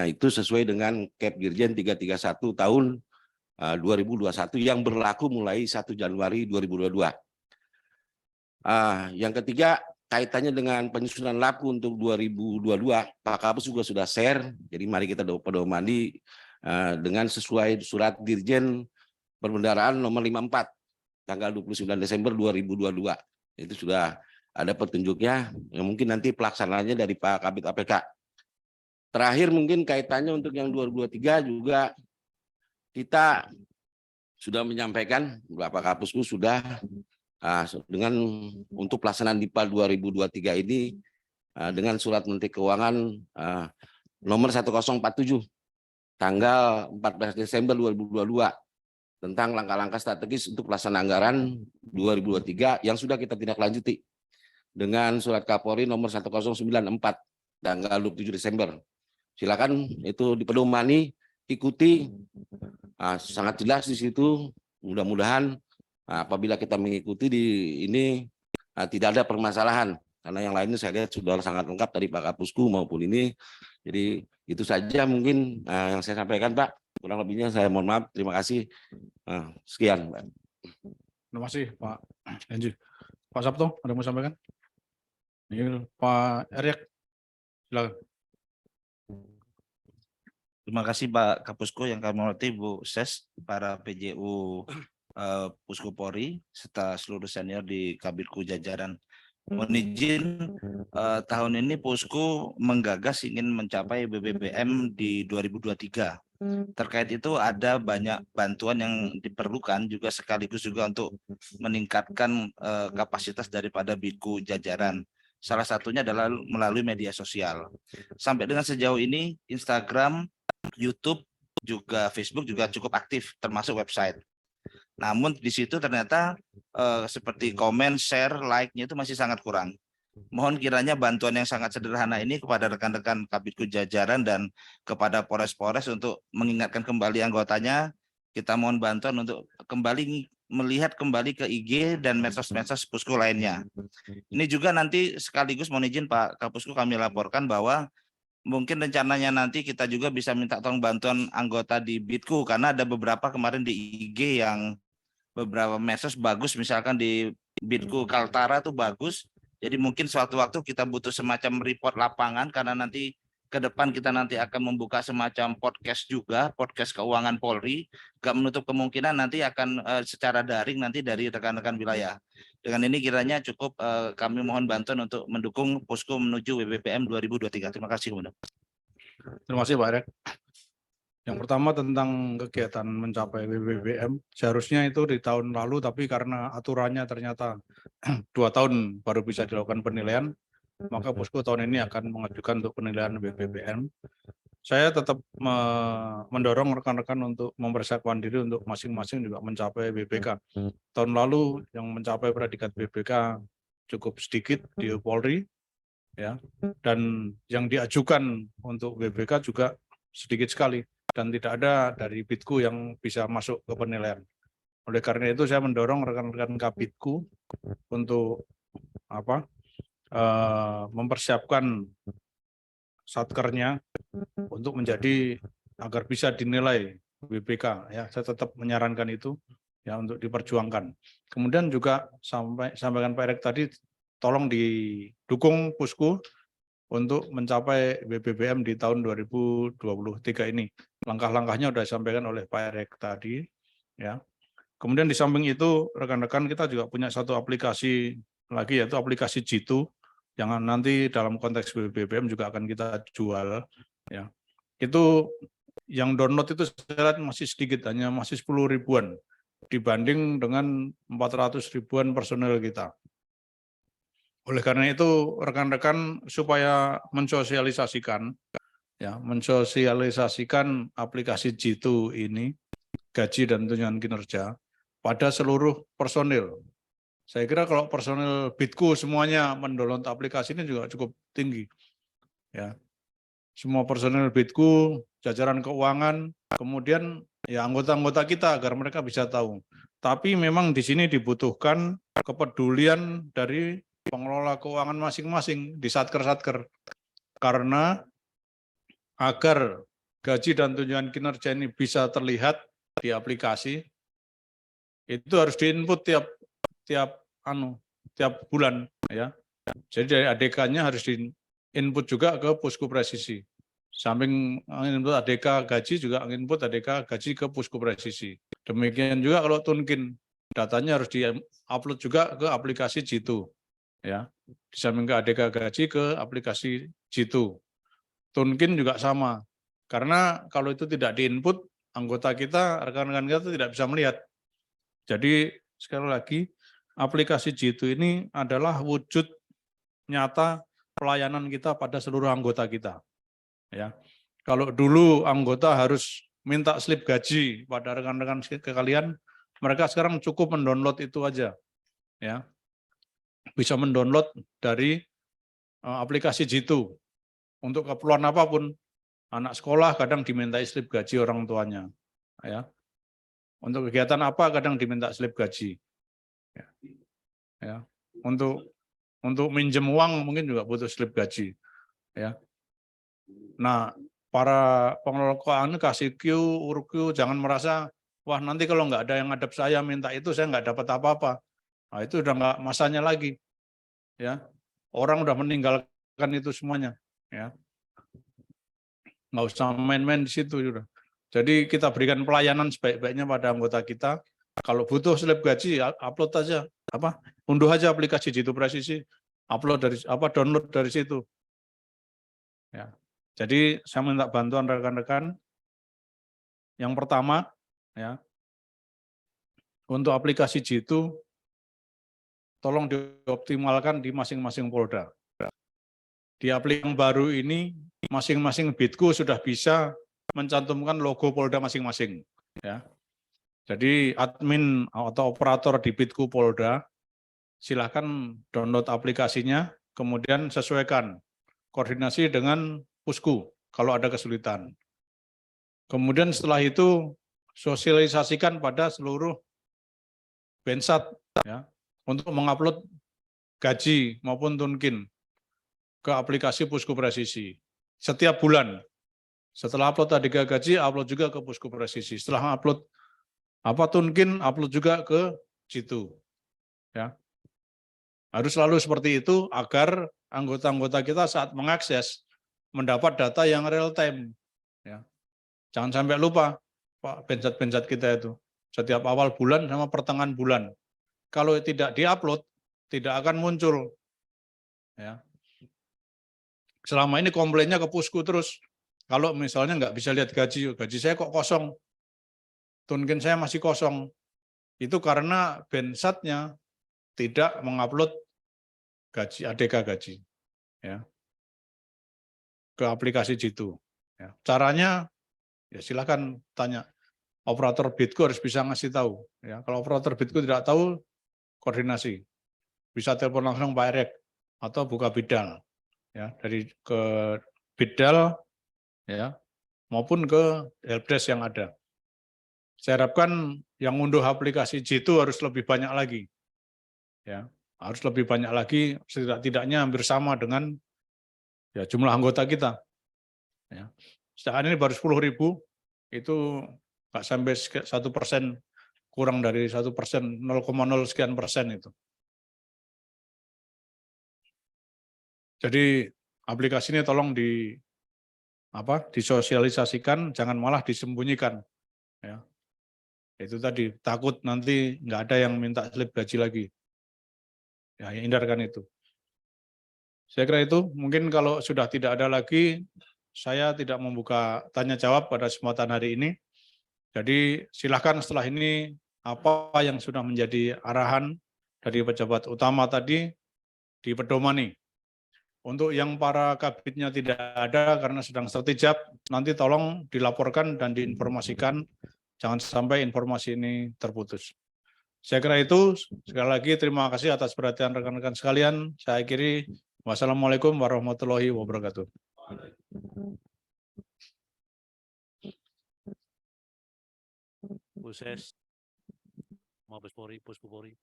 itu sesuai dengan Kep Dirjen 331 tahun 2021 yang berlaku mulai 1 Januari 2022. Yang ketiga, kaitannya dengan penyusunan LAPU untuk 2022, Pak Kapus juga sudah share, jadi mari kita pedomani dengan sesuai surat Dirjen Perbendaharaan nomor 54 tanggal 29 Desember 2022. Itu sudah ada petunjuknya, yang mungkin nanti pelaksanaannya dari Pak Kabid APK. Terakhir mungkin kaitannya untuk yang 2023 juga kita sudah menyampaikan, Bapak Kapusku sudah dengan untuk pelaksanaan DIPA 2023 ini dengan surat Menteri Keuangan nomor 1047 tanggal 14 Desember 2022 tentang langkah-langkah strategis untuk pelaksanaan anggaran 2023 yang sudah kita tindak lanjuti dengan surat Kapolri nomor 1094 tanggal 27 Desember. Silakan itu dipedomani, ikuti, sangat jelas di situ. Mudah-mudahan apabila kita mengikuti di ini tidak ada permasalahan, karena yang lainnya saya lihat sudah sangat lengkap dari Pak Kapusku maupun ini. Jadi itu saja mungkin yang saya sampaikan, Pak. Kurang lebihnya saya mohon maaf. Terima kasih. Sekian, Pak. Terima kasih, Pak Enji. Pak Sabto, ada yang mau sampaikan? Ini Pak Eriak, silakan. Terima kasih Pak Kapusku, yang kami hormati Bu Ses, para PJU Pusku Polri, serta seluruh senior di Kabitku jajaran. Mohon izin, tahun ini Pusku menggagas ingin mencapai BBBM di 2023. Terkait itu ada banyak bantuan yang diperlukan juga sekaligus juga untuk meningkatkan kapasitas daripada Bitku jajaran. Salah satunya adalah melalui media sosial. Sampai dengan sejauh ini Instagram, YouTube, juga Facebook juga cukup aktif, termasuk website. Namun di situ ternyata seperti komen, share, like-nya itu masih sangat kurang. Mohon kiranya bantuan yang sangat sederhana ini kepada rekan-rekan Kabitku jajaran dan kepada Polres-Polres untuk mengingatkan kembali anggotanya. Kita mohon bantuan untuk kembali melihat kembali ke IG dan medsos-medsos Pusku lainnya. Ini juga nanti sekaligus mohon izin Pak Kapusku kami laporkan bahwa mungkin rencananya nanti kita juga bisa minta tolong bantuan anggota di Bitku, karena ada beberapa kemarin di IG yang beberapa medsos bagus, misalkan di Bitku Kaltara tuh bagus. Jadi mungkin suatu waktu kita butuh semacam report lapangan, karena nanti ke depan kita nanti akan membuka semacam podcast juga, podcast keuangan Polri. Gak menutup kemungkinan nanti akan secara daring nanti dari rekan-rekan wilayah. Dengan ini kiranya cukup kami mohon bantuan untuk mendukung Pusku menuju BBPM 2023. Terima kasih, Bunda. Terima kasih Pak Eriak. Yang pertama tentang kegiatan mencapai BBBM, seharusnya itu di tahun lalu, tapi karena aturannya ternyata 2 tahun baru bisa dilakukan penilaian, maka Pusku tahun ini akan mengajukan untuk penilaian BBBM. Saya tetap mendorong rekan-rekan untuk mempersiapkan diri untuk masing-masing juga mencapai BBK. Tahun lalu yang mencapai predikat BBK cukup sedikit di Polri, ya, dan yang diajukan untuk BBK juga sedikit sekali, dan tidak ada dari Bitku yang bisa masuk ke penilaian. Oleh karena itu saya mendorong rekan-rekan Kabitku untuk mempersiapkan satkernya untuk menjadi agar bisa dinilai BBK, ya. Saya tetap menyarankan itu, ya, untuk diperjuangkan. Kemudian juga sampaikan Pak Erick tadi, tolong didukung Pusku untuk mencapai BBBM di tahun 2023 ini. Langkah-langkahnya sudah disampaikan oleh Pak Erick tadi, ya. Kemudian di samping itu rekan-rekan kita juga punya satu aplikasi lagi, yaitu aplikasi Jitu, yang nanti dalam konteks BBBM juga akan kita jual, ya. Itu yang download itu saya lihat masih sedikit, hanya masih 10 ribuan dibanding dengan 400 ribuan personel kita. Oleh karena itu rekan-rekan supaya mensosialisasikan, ya, mensosialisasikan aplikasi Jitu ini, gaji dan tunjangan kinerja, pada seluruh personil. Saya kira kalau personil Bitku semuanya mendownload aplikasi ini juga cukup tinggi, ya. Semua personil Bitku, jajaran keuangan, kemudian ya anggota-anggota kita agar mereka bisa tahu. Tapi memang di sini dibutuhkan kepedulian dari pengelola keuangan masing-masing di satker-satker. Karena agar gaji dan tunjangan kinerja ini bisa terlihat di aplikasi, itu harus diinput tiap bulan ya. Jadi dari ADK-nya harus diinput juga ke Pusku Presisi. Samping input ADK gaji juga input ADK gaji ke Pusku Presisi. Demikian juga kalau Tunkin, datanya harus di-upload juga ke aplikasi Jitu ya. Di samping ke ADK gaji ke aplikasi Jitu. Tunkin juga sama. Karena kalau itu tidak diinput, anggota kita, rekan-rekan kita tidak bisa melihat. Jadi sekali lagi, aplikasi Jitu ini adalah wujud nyata pelayanan kita pada seluruh anggota kita. Ya, kalau dulu anggota harus minta slip gaji pada rekan-rekan kalian, mereka sekarang cukup mendownload itu aja. Ya, bisa mendownload dari aplikasi Jitu untuk keperluan apapun. Anak sekolah kadang dimintai slip gaji orang tuanya, ya. Untuk kegiatan apa kadang diminta slip gaji, ya. Untuk minjem uang mungkin juga butuh slip gaji, ya. Nah, para pengelola keuangan kasih Q, urq, jangan merasa wah nanti kalau nggak ada yang ngadep saya minta itu saya nggak dapat apa-apa. Nah, itu udah nggak masanya lagi, ya. Orang udah meninggalkan itu semuanya, ya. Nggak usah main-main di situ sudah. Jadi kita berikan pelayanan sebaik-baiknya pada anggota kita. Kalau butuh slip gaji, upload aja, unduh aja aplikasi Jitu Presisi, download dari situ. Ya. Jadi saya minta bantuan rekan-rekan. Yang pertama, ya, untuk aplikasi Jitu, tolong dioptimalkan di masing-masing Polda. Di aplikasi yang baru ini, masing-masing Bitku sudah bisa mencantumkan logo Polda masing-masing. Ya. Jadi admin atau operator di Bitku Polda, silakan download aplikasinya, kemudian sesuaikan koordinasi dengan Pusku kalau ada kesulitan. Kemudian setelah itu sosialisasikan pada seluruh Bensat ya, untuk mengupload gaji maupun Tunkin ke aplikasi Pusku Presisi setiap bulan. Setelah upload ADK gaji, upload juga ke Pusku Presisi. Setelah upload Tunkin, upload juga ke Jitu. Ya. Harus selalu seperti itu agar anggota-anggota kita saat mengakses mendapat data yang real time. Ya. Jangan sampai lupa, Pak, Bensat-Bensat kita itu. Setiap awal bulan sama pertengahan bulan. Kalau tidak diupload, tidak akan muncul. Ya. Selama ini komplainnya ke Pusku terus. Kalau misalnya nggak bisa lihat gaji saya kok kosong. Tunkin saya masih kosong. Itu karena Bensatnya tidak mengupload gaji, ADK gaji. Ya. Ke aplikasi Jitu. Ya. Caranya, ya silakan tanya. Operator Bitku harus bisa ngasih tahu. Ya. Kalau operator Bitku tidak tahu, koordinasi. Bisa telepon langsung Pak Erek atau buka Bidal. Ya, dari ke Bidal ya, maupun ke helpdesk yang ada. Saya harapkan yang unduh aplikasi Jitu harus lebih banyak lagi. Ya, harus lebih banyak lagi, setidak-tidaknya hampir sama dengan ya jumlah anggota kita. Ya. Sekarang ini baru 10.000, itu nggak sampai 1%, kurang dari 1%, 0,0 sekian persen itu. Jadi aplikasi ini tolong disosialisasikan, jangan malah disembunyikan. Ya. Itu tadi, takut nanti nggak ada yang minta slip gaji lagi. Ya, hindarkan itu. Saya kira itu, mungkin kalau sudah tidak ada lagi, saya tidak membuka tanya jawab pada kesempatan hari ini. Jadi silakan setelah ini apa yang sudah menjadi arahan dari pejabat utama tadi dipedomani. Untuk yang para kabitnya tidak ada karena sedang sertijab, nanti tolong dilaporkan dan diinformasikan, jangan sampai informasi ini terputus. Saya kira itu, sekali lagi terima kasih atas perhatian rekan-rekan sekalian. Saya akhiri, wassalamualaikum warahmatullahi wabarakatuh. Bu Ses, Mabes Polri, Pusku Polri.